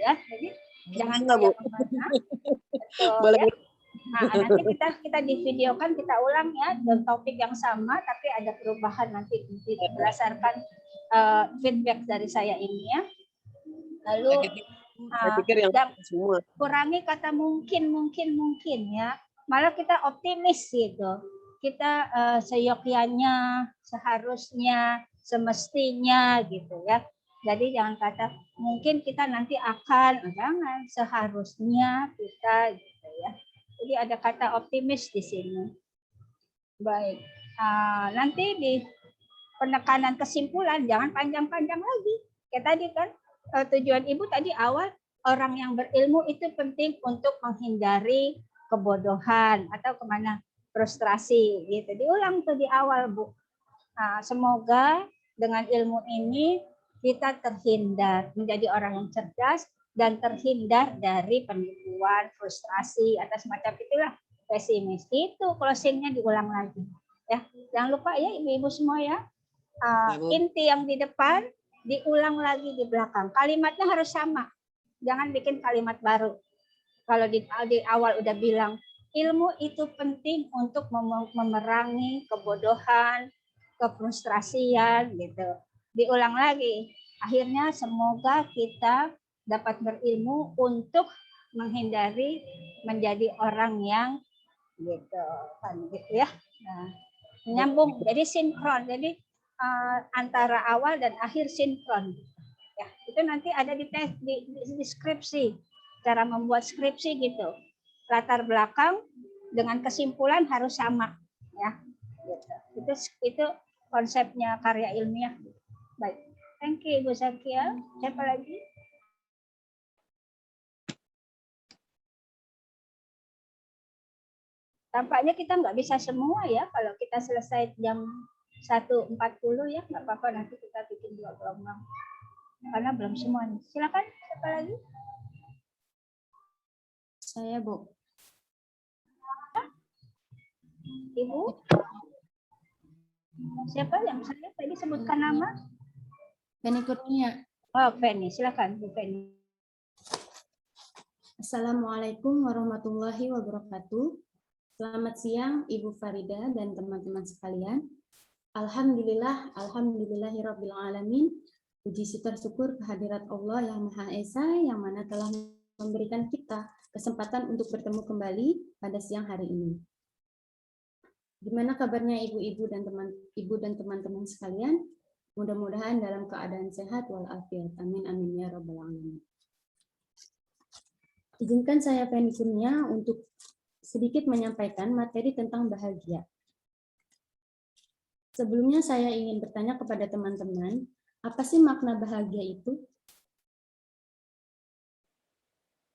ya. Jadi jangan kayak kemana. Betul, boleh. Ya. Nah, nanti kita divideokan, kita ulang ya dengan topik yang sama, tapi ada perubahan nanti berdasarkan feedback dari saya ini ya. Lalu saya pikir yang semua kurangi kata mungkin ya. Malah kita optimis gitu. Kita seyogyanya, seharusnya, semestinya gitu ya. Jadi jangan kata mungkin kita nanti akan, jangan, seharusnya kita gitu ya. Jadi ada kata optimis di sini. Baik. Nanti di penekanan kesimpulan jangan panjang-panjang lagi. Kayak tadi kan tujuan Ibu tadi awal, orang yang berilmu itu penting untuk menghindari kebodohan atau kemana frustrasi gitu. Diulang tuh di awal Bu. Semoga dengan ilmu ini kita terhindar menjadi orang yang cerdas dan terhindar dari penipuan, frustrasi, atau semacam itulah, pesimis. Itu closingnya diulang lagi. Ya, jangan lupa ya ibu-ibu semua ya. Inti yang di depan diulang lagi di belakang. Kalimatnya harus sama. Jangan bikin kalimat baru. Kalau di awal udah bilang ilmu itu penting untuk memerangi kebodohan, kefrustrasian gitu. Diulang lagi. Akhirnya semoga kita dapat berilmu untuk menghindari menjadi orang yang gitu kan gitu ya. Nah, nyambung jadi sinkron. Jadi antara awal dan akhir sinkron. Ya, itu nanti ada di skripsi. Cara membuat skripsi gitu. Latar belakang dengan kesimpulan harus sama ya. Gitu. Itu konsepnya karya ilmiah. Baik. Thank you Ibu Zakia. Siapa lagi? Tampaknya kita nggak bisa semua ya. Kalau kita selesai jam 1.40 ya, nggak apa-apa, nanti kita bikin 2 gelombang. Karena belum semuanya. Silakan, siapa lagi? Saya, Bu. Ibu? Siapa yang saya tadi sebutkan nama? Feni Kurnia. Oh, Feni. Silakan, Bu Feni. Assalamualaikum warahmatullahi wabarakatuh. Selamat siang Ibu Farida dan teman-teman sekalian. Alhamdulillahirabbil alamin. Puji syukur kehadirat Allah yang Maha Esa yang mana telah memberikan kita kesempatan untuk bertemu kembali pada siang hari ini. Gimana kabarnya ibu-ibu dan teman-teman sekalian? Mudah-mudahan dalam keadaan sehat walafiat. Amin amin ya rabbal alamin. Izinkan saya Feni Kurnia untuk sedikit menyampaikan materi tentang bahagia. Sebelumnya saya ingin bertanya kepada teman-teman, apa sih makna bahagia itu?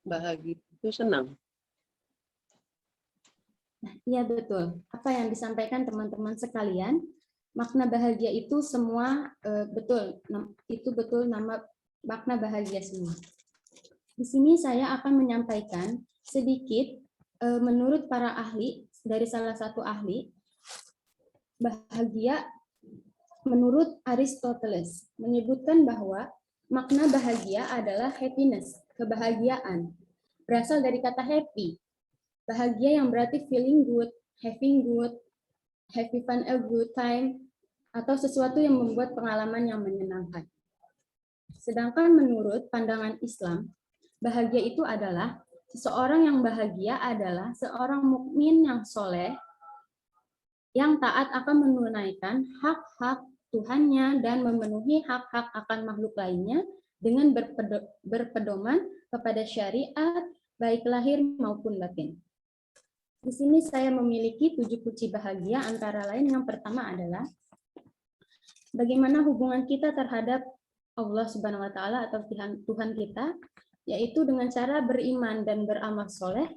Bahagia itu senang. Nah, iya betul. Apa yang disampaikan teman-teman sekalian, makna bahagia itu semua betul. Itu betul nama makna bahagia semua. Di sini saya akan menyampaikan sedikit menurut para ahli, dari salah satu ahli, bahagia menurut Aristoteles menyebutkan bahwa makna bahagia adalah happiness, kebahagiaan. Berasal dari kata happy. Bahagia yang berarti feeling good, having fun a good time, atau sesuatu yang membuat pengalaman yang menyenangkan. Sedangkan menurut pandangan Islam, bahagia itu adalah seseorang yang bahagia adalah seorang mukmin yang soleh, yang taat akan menunaikan hak-hak Tuhannya dan memenuhi hak-hak akan makhluk lainnya dengan berpedoman kepada syariat, baik lahir maupun batin. Di sini saya memiliki 7 kunci bahagia, antara lain yang pertama adalah bagaimana hubungan kita terhadap Allah Subhanahu wa Ta'ala atau Tuhan kita, yaitu dengan cara beriman dan beramal soleh,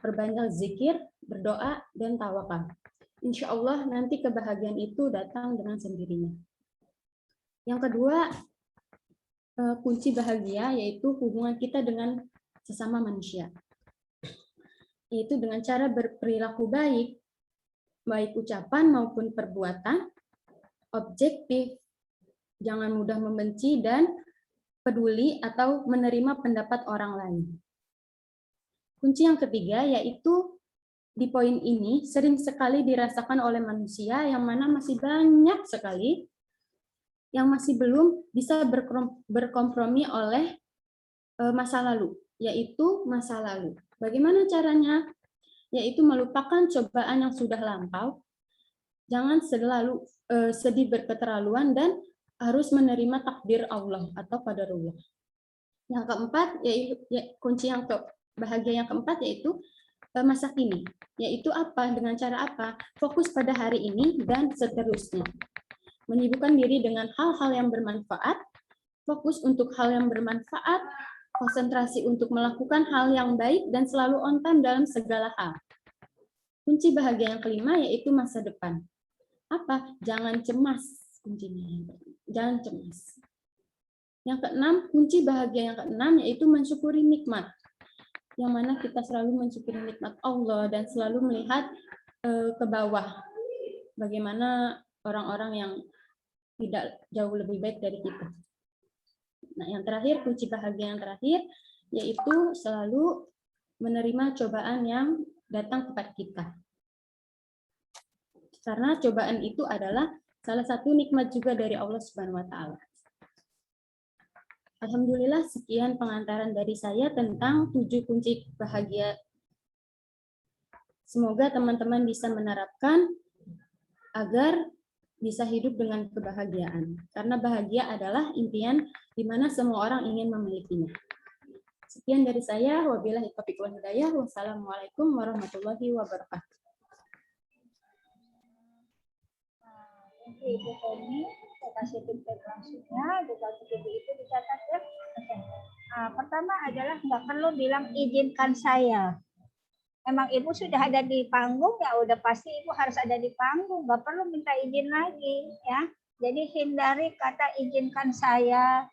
berbanyak zikir, berdoa, dan tawakal. Insya Allah nanti kebahagiaan itu datang dengan sendirinya. Yang kedua, kunci bahagia yaitu hubungan kita dengan sesama manusia, yaitu dengan cara berperilaku baik, baik ucapan maupun perbuatan, objektif, jangan mudah membenci, dan peduli atau menerima pendapat orang lain. Kunci yang ketiga yaitu di poin ini sering sekali dirasakan oleh manusia yang mana masih banyak sekali yang masih belum bisa berkompromi oleh masa lalu, yaitu masa lalu. Bagaimana caranya? Yaitu melupakan cobaan yang sudah lampau, jangan selalu sedih berketerlaluan, dan harus menerima takdir Allah atau qadarullah. Yang keempat, yaitu kunci yang bahagia yang keempat yaitu masa kini. Yaitu apa? Dengan cara apa? Fokus pada hari ini dan seterusnya. Menyibukkan diri dengan hal-hal yang bermanfaat, fokus untuk hal yang bermanfaat, konsentrasi untuk melakukan hal yang baik, dan selalu on time dalam segala hal. Kunci bahagia yang kelima yaitu masa depan. Apa? Jangan cemas. Kuncinya. Jangan cemas. Yang keenam, kunci bahagia yang keenam yaitu mensyukuri nikmat. Yang mana kita selalu mensyukuri nikmat Allah dan selalu melihat ke bawah. Bagaimana orang-orang yang tidak jauh lebih baik dari kita. Nah, yang terakhir, kunci bahagia yang terakhir, yaitu selalu menerima cobaan yang datang kepada kita. Karena cobaan itu adalah salah satu nikmat juga dari Allah Subhanahu wa Ta'ala. Alhamdulillah, sekian pengantaran dari saya tentang 7 kunci bahagia. Semoga teman-teman bisa menerapkan agar bisa hidup dengan kebahagiaan. Karena bahagia adalah impian di mana semua orang ingin memilikinya. Sekian dari saya. Wabillahi taufiq wal hidayah. Wassalamualaikum warahmatullahi wabarakatuh. Ibu Tony, saya kasih feedback langsungnya, juga video itu dicatat ya. Oke. Pertama adalah nggak perlu bilang izinkan saya. Emang ibu sudah ada di panggung, ya udah pasti ibu harus ada di panggung, nggak perlu minta izin lagi ya. Jadi hindari kata izinkan saya,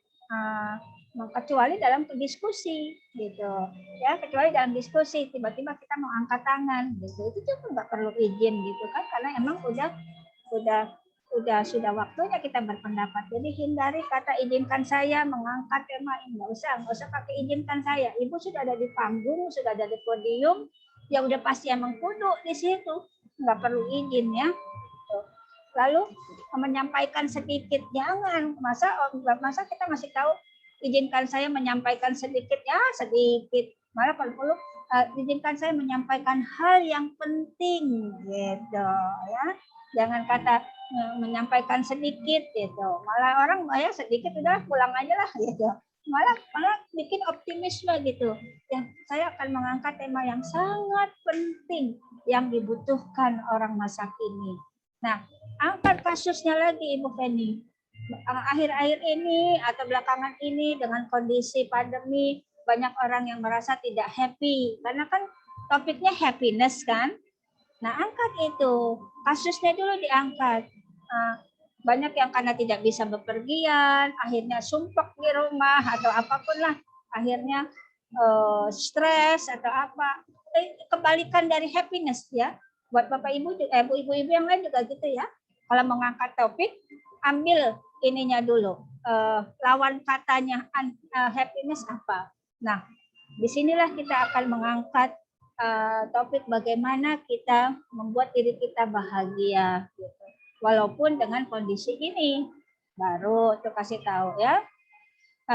kecuali dalam diskusi gitu ya, kecuali dalam diskusi tiba-tiba kita mau angkat tangan gitu, itu juga nggak perlu izin gitu kan, karena emang sudah waktunya kita berpendapat. Jadi hindari kata izinkan saya mengangkat tema ini, nggak usah pakai izinkan saya. Ibu sudah ada di panggung, sudah ada di podium, ya udah pasti emang kudu di situ, nggak perlu izin ya. Lalu menyampaikan sedikit, jangan masa kita masih tahu izinkan saya menyampaikan sedikit, ya sedikit, malah kalau perlu izinkan saya menyampaikan hal yang penting gitu ya. Jangan kata menyampaikan sedikit gitu, malah orang ya sedikit udah pulang aja lah gitu, malah bikin optimisme gitu ya. Saya akan mengangkat tema yang sangat penting yang dibutuhkan orang masa kini, Nah, angkat kasusnya lagi Ibu Feni. Akhir-akhir ini atau belakangan ini dengan kondisi pandemi, banyak orang yang merasa tidak happy. Karena kan topiknya happiness kan. Nah, angkat itu. Kasusnya dulu diangkat. Banyak yang karena tidak bisa bepergian, akhirnya sumpek di rumah atau apapun lah. Akhirnya stres atau apa. Kebalikan dari happiness ya. Buat Bapak Ibu, ibu-ibu yang lain juga gitu ya. Kalau mengangkat topik, ambil ininya dulu. Lawan katanya happiness apa. Nah, disinilah kita akan mengangkat topik bagaimana kita membuat diri kita bahagia. Gitu. Walaupun dengan kondisi ini. Baru tuh kasih tahu ya.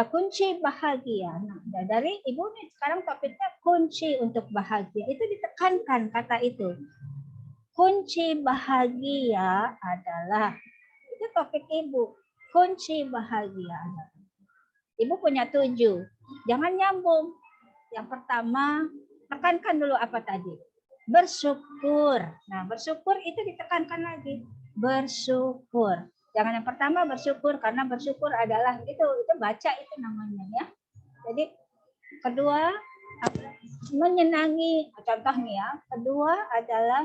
Kunci bahagia. Nah, dari Ibu nih sekarang topiknya kunci untuk bahagia. Itu ditekankan kata itu. Kunci bahagia adalah, itu topik Ibu. Kunci bahagia. Ibu punya 7. Jangan nyambung. Yang pertama, tekankan dulu apa tadi? Bersyukur. Nah, bersyukur itu ditekankan lagi. Bersyukur. Jangan yang pertama bersyukur, karena bersyukur adalah itu baca itu namanya ya. Jadi kedua menyenangi, contoh nih ya. Kedua adalah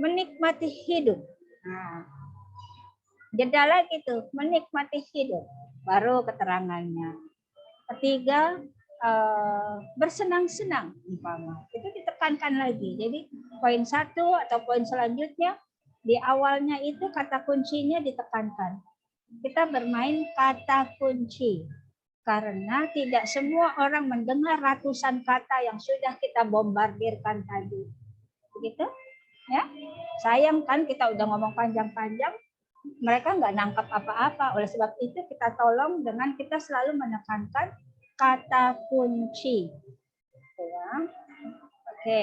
menikmati hidup. Nah, jeda lagi tuh, menikmati hidup. Baru keterangannya. Ketiga, bersenang-senang. Itu ditekankan lagi. Jadi poin 1 atau poin selanjutnya, di awalnya itu kata kuncinya ditekankan. Kita bermain kata kunci. Karena tidak semua orang mendengar ratusan kata yang sudah kita bombardirkan tadi. Begitu? Ya, sayang kan kita udah ngomong panjang-panjang, mereka nggak nangkap apa-apa. Oleh sebab itu kita tolong dengan kita selalu menekankan kata kunci. Ya. Oke.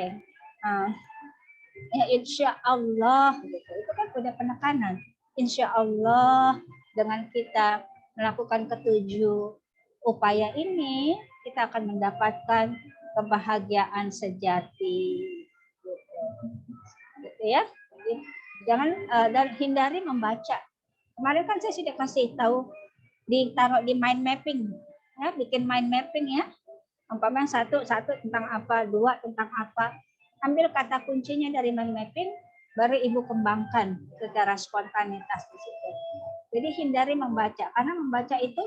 Ya, insya Allah, gitu. Itu kan udah penekanan. Insya Allah dengan kita melakukan ketujuh upaya ini, kita akan mendapatkan kebahagiaan sejati. Gitu ya. Jadi, jangan dan hindari membaca. Kemarin kan saya sudah kasih tahu, ditaruh di mind mapping, ya, bikin mind mapping ya. Umpamanya satu tentang apa, 2 tentang apa. Ambil kata kuncinya dari mind mapping, baru Ibu kembangkan secara spontanitas di situ. Jadi hindari membaca, karena membaca itu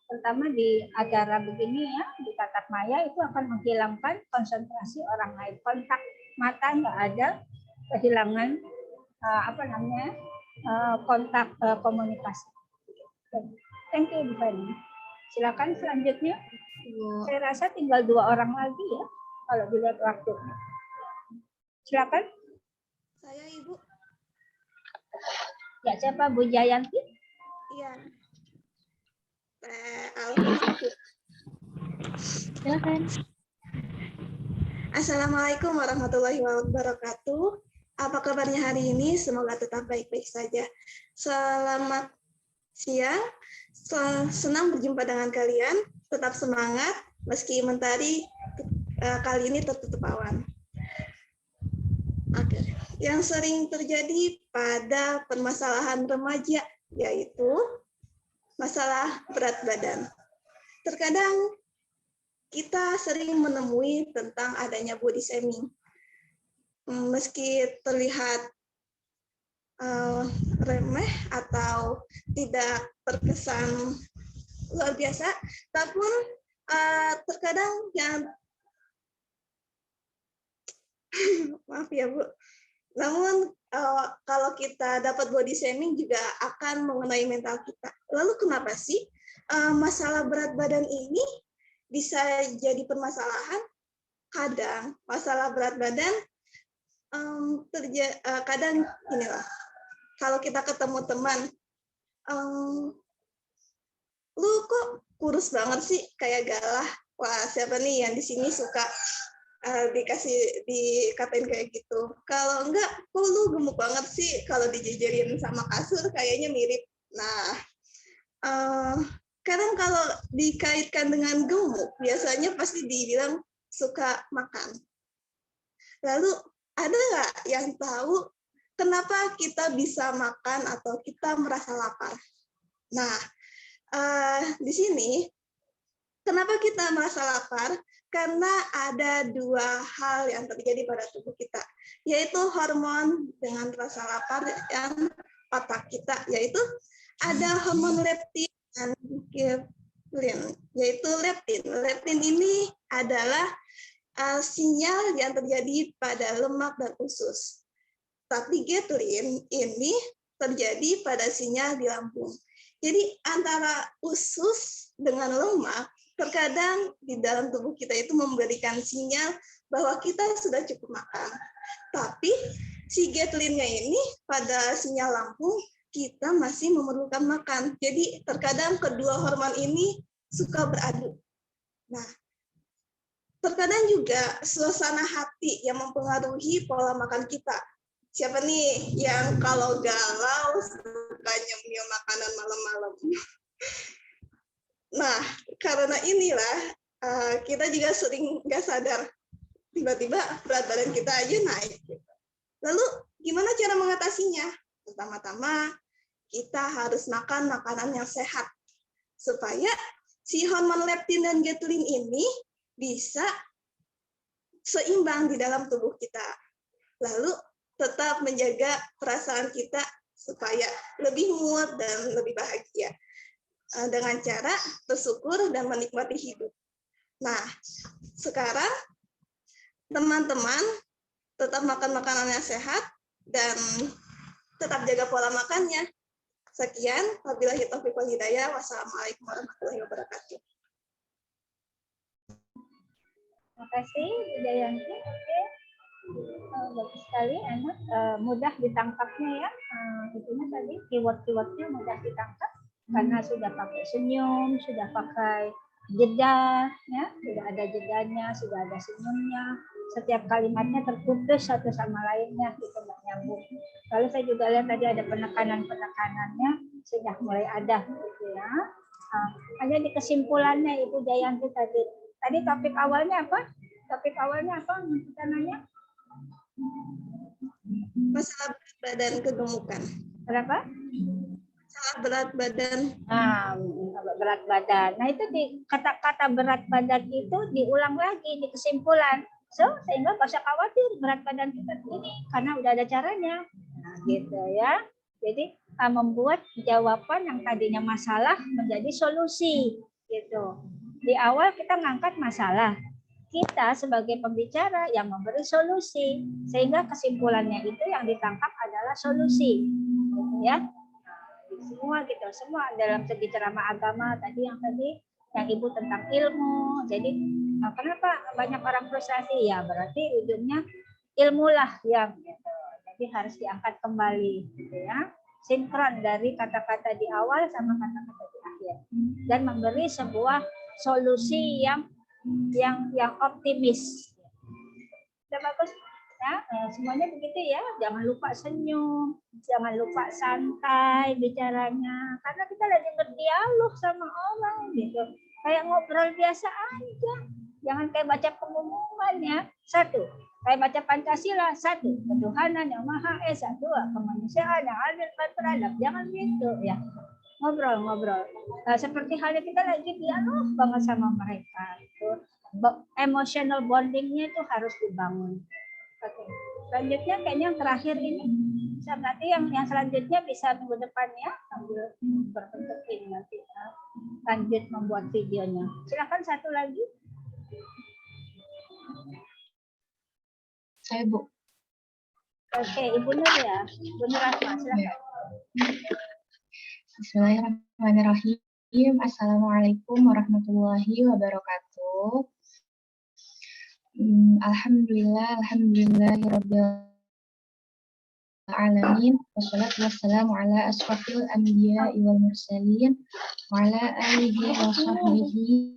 terutama di acara begini ya, di tatap maya itu akan menghilangkan konsentrasi orang lain. Kontak mata nggak ada, kehilangan kontak komunikasi. Thank you, Bu Feni. Silakan selanjutnya. Saya rasa tinggal 2 orang lagi ya, kalau dilihat waktu. Silakan. Saya Ibu. Ya, siapa? Bu Jayanti? Iya. Silakan. Assalamualaikum warahmatullahi wabarakatuh. Apa kabarnya hari ini? Semoga tetap baik-baik saja. Selamat siang. Senang berjumpa dengan kalian. Tetap semangat meski mentari kali ini tertutup awan. Oke. Yang sering terjadi pada permasalahan remaja yaitu masalah berat badan. Terkadang kita sering menemui tentang adanya body shaming. Meski terlihat remeh atau tidak terkesan luar biasa, tapi terkadang yang maaf ya Bu, namun kalau kita dapat body shaming juga akan mengenai mental kita. Lalu kenapa sih masalah berat badan ini bisa jadi permasalahan? Kadang masalah berat badan kadang inilah, kalau kita ketemu teman, lu kok kurus banget sih, kayak galah. Wah, siapa nih yang di sini suka dikatain kayak gitu. Kalau enggak, kok lu gemuk banget sih, kalau dijejerin sama kasur kayaknya mirip. Nah, kadang kalau dikaitkan dengan gemuk, biasanya pasti dibilang suka makan. Lalu ada nggak yang tahu kenapa kita bisa makan atau kita merasa lapar? Nah, di sini kenapa kita merasa lapar? Karena ada dua hal yang terjadi pada tubuh kita, yaitu hormon dengan rasa lapar yang otak kita, yaitu ada hormon leptin dan grelin, yaitu leptin. Leptin ini adalah sinyal yang terjadi pada lemak dan usus. Tapi grelin ini terjadi pada sinyal di lambung. Jadi antara usus dengan lemak, terkadang di dalam tubuh kita itu memberikan sinyal bahwa kita sudah cukup makan. Tapi si grelin-nya ini pada sinyal lambung kita masih memerlukan makan. Jadi terkadang kedua hormon ini suka beradu. Nah, terkadang juga suasana hati yang mempengaruhi pola makan kita. Siapa nih yang kalau galau suka nyemil makanan malam-malam? Nah, karena inilah kita juga sering nggak sadar, tiba-tiba berat badan kita aja naik. Lalu gimana cara mengatasinya? Pertama-tama kita harus makan makanan yang sehat supaya si hormon leptin dan grelin ini bisa seimbang di dalam tubuh kita. Lalu tetap menjaga perasaan kita supaya lebih mood dan lebih bahagia dengan cara bersyukur dan menikmati hidup. Nah, sekarang teman-teman tetap makan makanan yang sehat dan tetap jaga pola makannya. Sekian, wabillahi taufiq wal hidayah. Wassalamualaikum warahmatullahi wabarakatuh. Terima kasih, Bu Jayanti. Oke, bagus sekali, enak, mudah ditangkapnya ya. Itunya tadi keyword-keywordnya mudah ditangkap karena sudah pakai senyum, sudah pakai jeda, ya, sudah ada jedanya, sudah ada senyumnya. Setiap kalimatnya terputus satu sama lainnya, gitu nggak nyambung. Lalu saya juga lihat tadi ada penekanan-penekanannya sudah mulai ada, gitu ya. Hanya di kesimpulannya Ibu Jayanti tadi. Tadi topik awalnya apa? Topik awalnya apa? Kita nanya. Masalah berat badan kegemukan. Berapa? Masalah berat badan. Nah, berat badan. Nah, itu di kata-kata berat badan itu diulang lagi di kesimpulan. So, sehingga nggak usah khawatir berat badan kita ini karena udah ada caranya. Nah, gitu ya. Jadi membuat jawaban yang tadinya masalah menjadi solusi, gitu. Di awal kita ngangkat masalah. Kita sebagai pembicara yang memberi solusi, sehingga kesimpulannya itu yang ditangkap adalah solusi, ya. Semua gitu, semua dalam segi ceramah agama tadi yang Ibu tentang ilmu. Jadi kenapa banyak orang frustasi? Ya berarti ujungnya ilmulah yang gitu. Jadi harus diangkat kembali, gitu ya. Sinkron dari kata-kata di awal sama kata-kata di akhir, dan memberi sebuah solusi yang optimis. Sudah bagus ya, semuanya begitu ya. Jangan lupa senyum, jangan lupa santai bicaranya, karena kita lagi berdialog sama orang gitu, kayak ngobrol biasa aja. Jangan kayak baca pengumuman ya. Satu, kayak baca Pancasila. Satu, ketuhanan yang Maha Esa. Dua, kemanusiaan yang adil dan beradab. Jangan gitu ya. Ngobrol. Seperti halnya kita lagi dialog banget sama mereka. Itu emotional bondingnya itu harus dibangun. Oke. Selanjutnya kayaknya yang terakhir ini. Nanti yang selanjutnya bisa minggu depan ya, sambil berbentuk ini nanti lanjut membuat videonya. Silakan satu lagi. Saya, Bu. Oke, Ibu Nur ya. Ibu Nur Rahma, silakan. Bismillahirrahmanirrahim. Assalamualaikum warahmatullahi wabarakatuh. Alhamdulillahirabbil alamin. Wassalatu wassalamu ala asrofil anbiya'i wal mursalin wa ala alihi wa sahbihi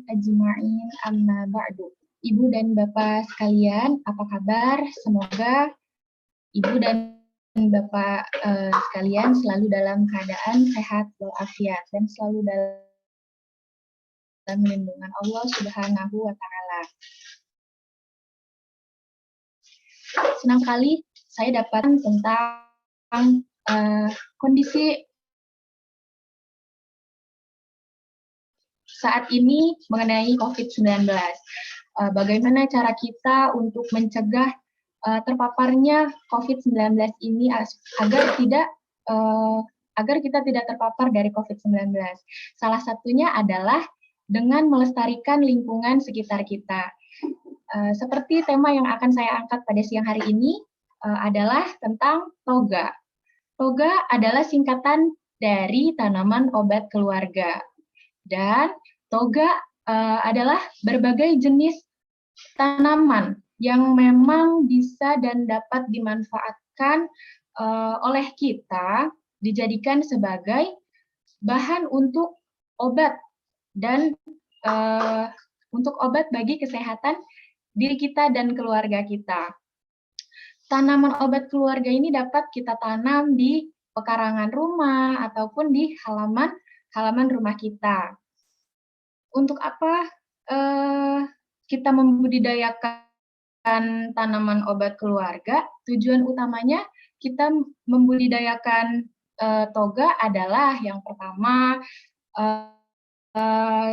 ajma'in, amma ba'du. Ibu dan Bapak sekalian, apa kabar? Semoga Ibu dan Bapak sekalian selalu dalam keadaan sehat walafiat dan selalu dalam lindungan Allah Subhanahu wa Ta'ala. Senang sekali saya dapatkan tentang kondisi saat ini mengenai COVID-19. Bagaimana cara kita untuk mencegah terpaparnya COVID-19 ini agar kita tidak terpapar dari COVID-19. Salah satunya adalah dengan melestarikan lingkungan sekitar kita. Seperti tema yang akan saya angkat pada siang hari ini adalah tentang toga. Toga adalah singkatan dari tanaman obat keluarga. Dan toga adalah berbagai jenis tanaman yang memang bisa dan dapat dimanfaatkan oleh kita, dijadikan sebagai bahan untuk obat dan untuk obat bagi kesehatan diri kita dan keluarga kita. Tanaman obat keluarga ini dapat kita tanam di pekarangan rumah ataupun di halaman rumah kita. Untuk apa kita membudidayakan tanaman obat keluarga? Tujuan utamanya kita membudidayakan toga adalah yang pertama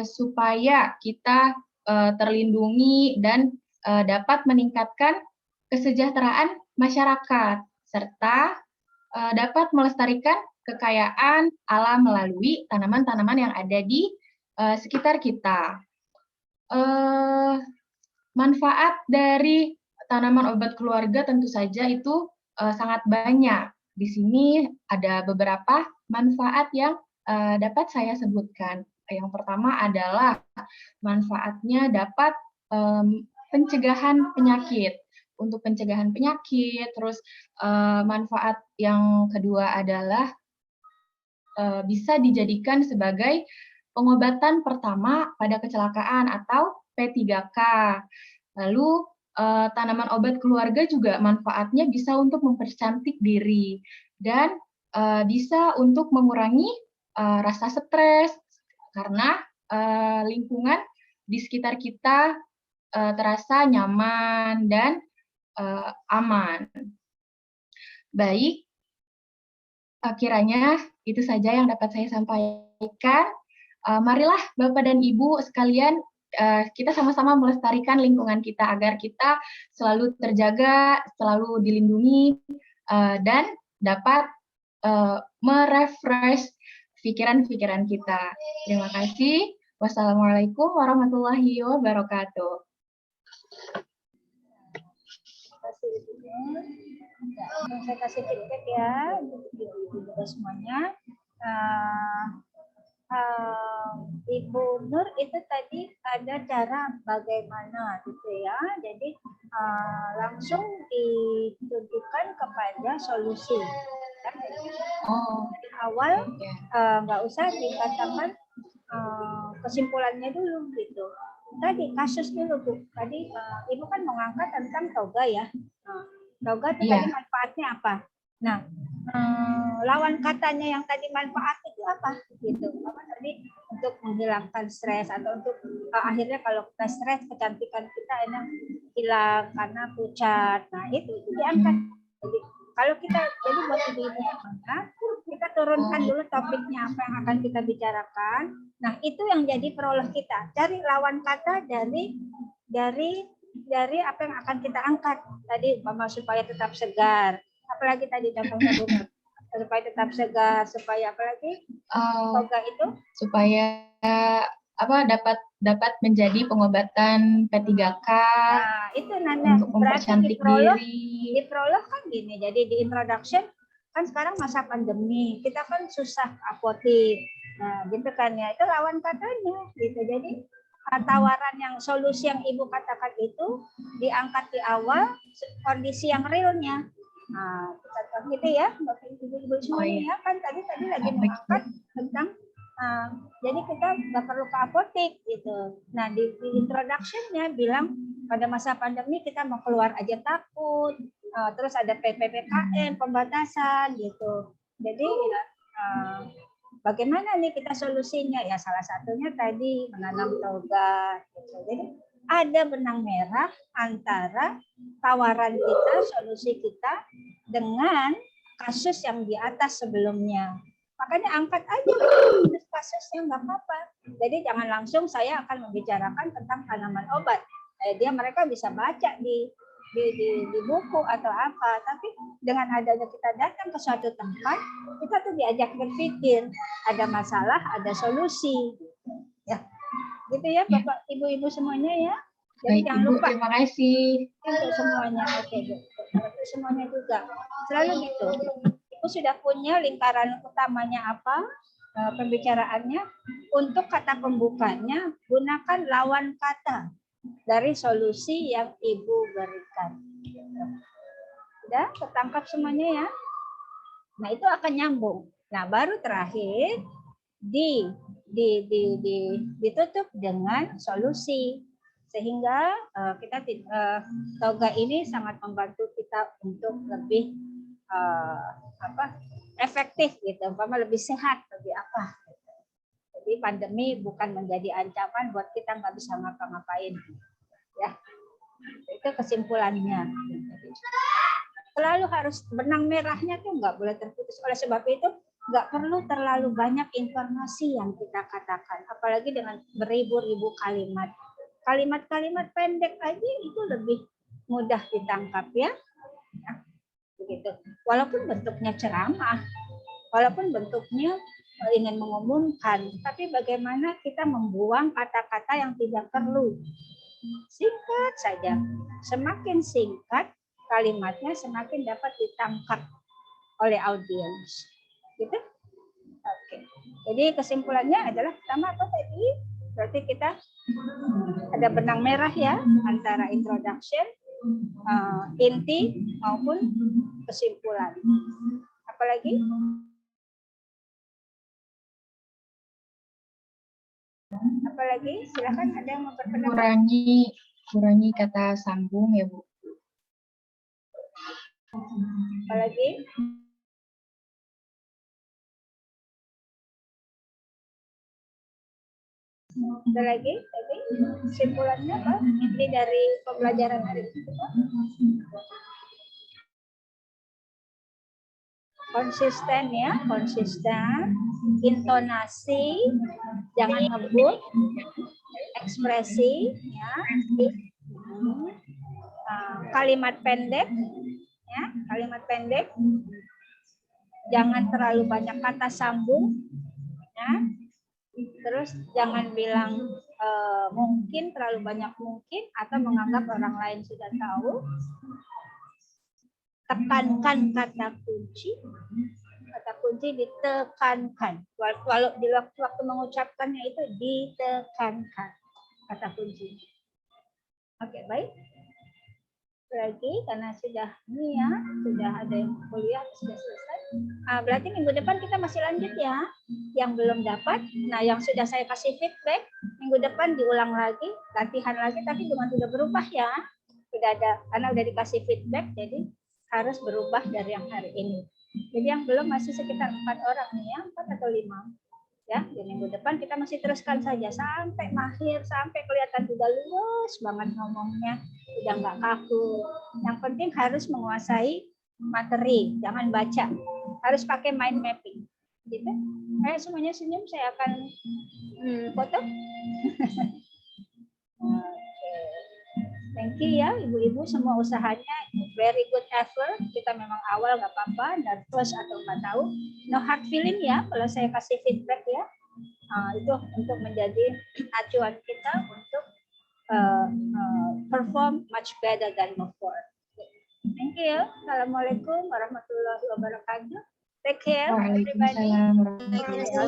supaya kita terlindungi dan dapat meningkatkan kesejahteraan masyarakat serta dapat melestarikan kekayaan alam melalui tanaman-tanaman yang ada di sekitar kita. Manfaat dari tanaman obat keluarga tentu saja itu sangat banyak. Di sini ada beberapa manfaat yang dapat saya sebutkan. Yang pertama adalah manfaatnya dapat pencegahan penyakit. Untuk pencegahan penyakit, terus manfaat yang kedua adalah bisa dijadikan sebagai pengobatan pertama pada kecelakaan atau P3K. Lalu tanaman obat keluarga juga manfaatnya bisa untuk mempercantik diri dan bisa untuk mengurangi rasa stres karena lingkungan di sekitar kita terasa nyaman dan aman. Baik, kiranya itu saja yang dapat saya sampaikan. Marilah Bapak dan Ibu sekalian, kita sama-sama melestarikan lingkungan kita agar kita selalu terjaga, selalu dilindungi, dan dapat merefresh pikiran-pikiran kita. Terima kasih. Wassalamualaikum warahmatullahi wabarakatuh. Saya kasih feedback ya untuk ibu-ibu semuanya. Ibu Nur itu tadi ada cara bagaimana gitu ya, jadi langsung ditujukan kepada solusi. Dari awal nggak usah dikatakan kesimpulannya dulu gitu. Tadi kasus dulu Bu. Tadi Ibu kan mengangkat tentang toga ya. Toga itu tadi manfaatnya apa? Nah, lawan katanya yang tadi manfaat itu apa? Gitu. Apa tadi untuk menghilangkan stres atau untuk akhirnya kalau kita stres kecantikan kita enak hilang karena pucat. Nah, itu diangkat. Jadi kalau kita jadi buat ibu-ibu semuanya, kita turunkan dulu topiknya apa yang akan kita bicarakan. Nah, itu yang jadi peroleh kita. Cari lawan kata dari apa yang akan kita angkat. Tadi umpama supaya tetap segar. Apalagi tadi contohnya Bunga. Supaya tetap segar, supaya apalagi toga itu supaya dapat menjadi pengobatan P3K. Nah, itu nanya untuk mempercantik diri. Di prolog kan gini, jadi di introduction kan sekarang masa pandemi, kita kan susah apotik. Nah, gitu kan ya, itu lawan katanya gitu. Jadi tawaran yang solusi yang Ibu katakan itu diangkat di awal kondisi yang realnya. Nah, contoh gitu ya, Bapak Ibu semuanya ya kan tadi lagi mengangkat tentang jadi kita nggak perlu ke apotek gitu. Nah di introduction-nya bilang pada masa pandemi kita mau keluar aja takut, terus ada PPKM pembatasan gitu. Jadi bagaimana nih kita solusinya? Ya salah satunya tadi menanam toga. Gitu. Jadi ada benang merah antara tawaran kita, solusi kita dengan kasus yang di atas sebelumnya. Makanya angkat aja kasusnya, nggak apa-apa. Jadi jangan langsung saya akan membicarakan tentang tanaman obat. Mereka bisa baca di buku atau apa. Tapi dengan adanya kita datang ke suatu tempat, kita tuh diajak berpikir. Ada masalah, ada solusi. Ya, gitu ya Bapak, Ibu-ibu semuanya ya. Jadi Baik, jangan Ibu, lupa terima kasih. untuk semuanya. Oke, untuk semuanya juga. Selalu gitu. Ibu sudah punya lingkaran utamanya apa, pembicaraannya. Untuk kata pembukanya, gunakan lawan kata dari solusi yang Ibu berikan. Sudah ketangkap semuanya ya? Nah, itu akan nyambung. Nah, baru terakhir ditutup dengan solusi. Sehingga kita toga ini sangat membantu kita untuk lebih efektif gitu, lebih sehat, lebih apa. Jadi pandemi bukan menjadi ancaman buat kita nggak bisa ngapa-ngapain, ya. Itu kesimpulannya. Selalu harus benang merahnya tuh nggak boleh terputus. Oleh sebab itu nggak perlu terlalu banyak informasi yang kita katakan, apalagi dengan beribu-ribu kalimat. Kalimat-kalimat pendek aja itu lebih mudah ditangkap ya. Begitu. Walaupun bentuknya ceramah, walaupun bentuknya ingin mengumumkan, tapi bagaimana kita membuang kata-kata yang tidak perlu. Singkat saja. Semakin singkat kalimatnya, semakin dapat ditangkap oleh audiens. Gitu? Oke. Jadi kesimpulannya adalah pertama apa tadi? Berarti kita ada benang merah ya antara introduction, inti maupun kesimpulan. Apalagi? Apalagi? Silakan ada yang mau berpendapat. Kurangi kata sambung ya Bu. Apalagi? Ada lagi? Tadi kesimpulannya apa? Inti dari pembelajaran hari ini kita? Konsisten ya, konsisten, intonasi, jangan ngebut, ekspresi, ya, kalimat pendek, ya, kalimat pendek, jangan terlalu banyak kata sambung, ya. Terus jangan bilang mungkin, terlalu banyak mungkin, atau menganggap orang lain sudah tahu. Tekankan kata kunci. Kata kunci ditekankan. Walau di waktu mengucapkannya itu ditekankan kata kunci. Oke, baik. Lagi karena sudah ini ya, sudah ada yang kuliah sudah selesai. Berarti minggu depan kita masih lanjut ya. Yang belum dapat, nah yang sudah saya kasih feedback, minggu depan diulang lagi, latihan lagi, tapi cuma sudah berubah ya. Sudah ada, karena udah dikasih feedback, jadi harus berubah dari yang hari ini. Jadi yang belum masih sekitar 4 orang nih ya, 4 atau 5. Ya, di minggu depan kita masih teruskan saja sampai mahir, sampai kelihatan sudah luas banget ngomongnya, udah nggak kaku. Yang penting harus menguasai materi, jangan baca. Harus pakai mind mapping. Gitu. Ayo semuanya senyum, saya akan foto. Thank you ya ibu-ibu, semua usahanya very good effort. Kita memang awal nggak apa-apa, nervous atau nggak tahu, no hard feeling ya kalau saya kasih feedback ya. Itu untuk menjadi acuan kita untuk perform much better than before. Thank you. Assalamualaikum warahmatullahi wabarakatuh. Take care everybody. I'll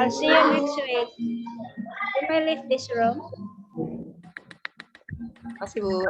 see you next week. You may leave this room. Terima kasih Bu.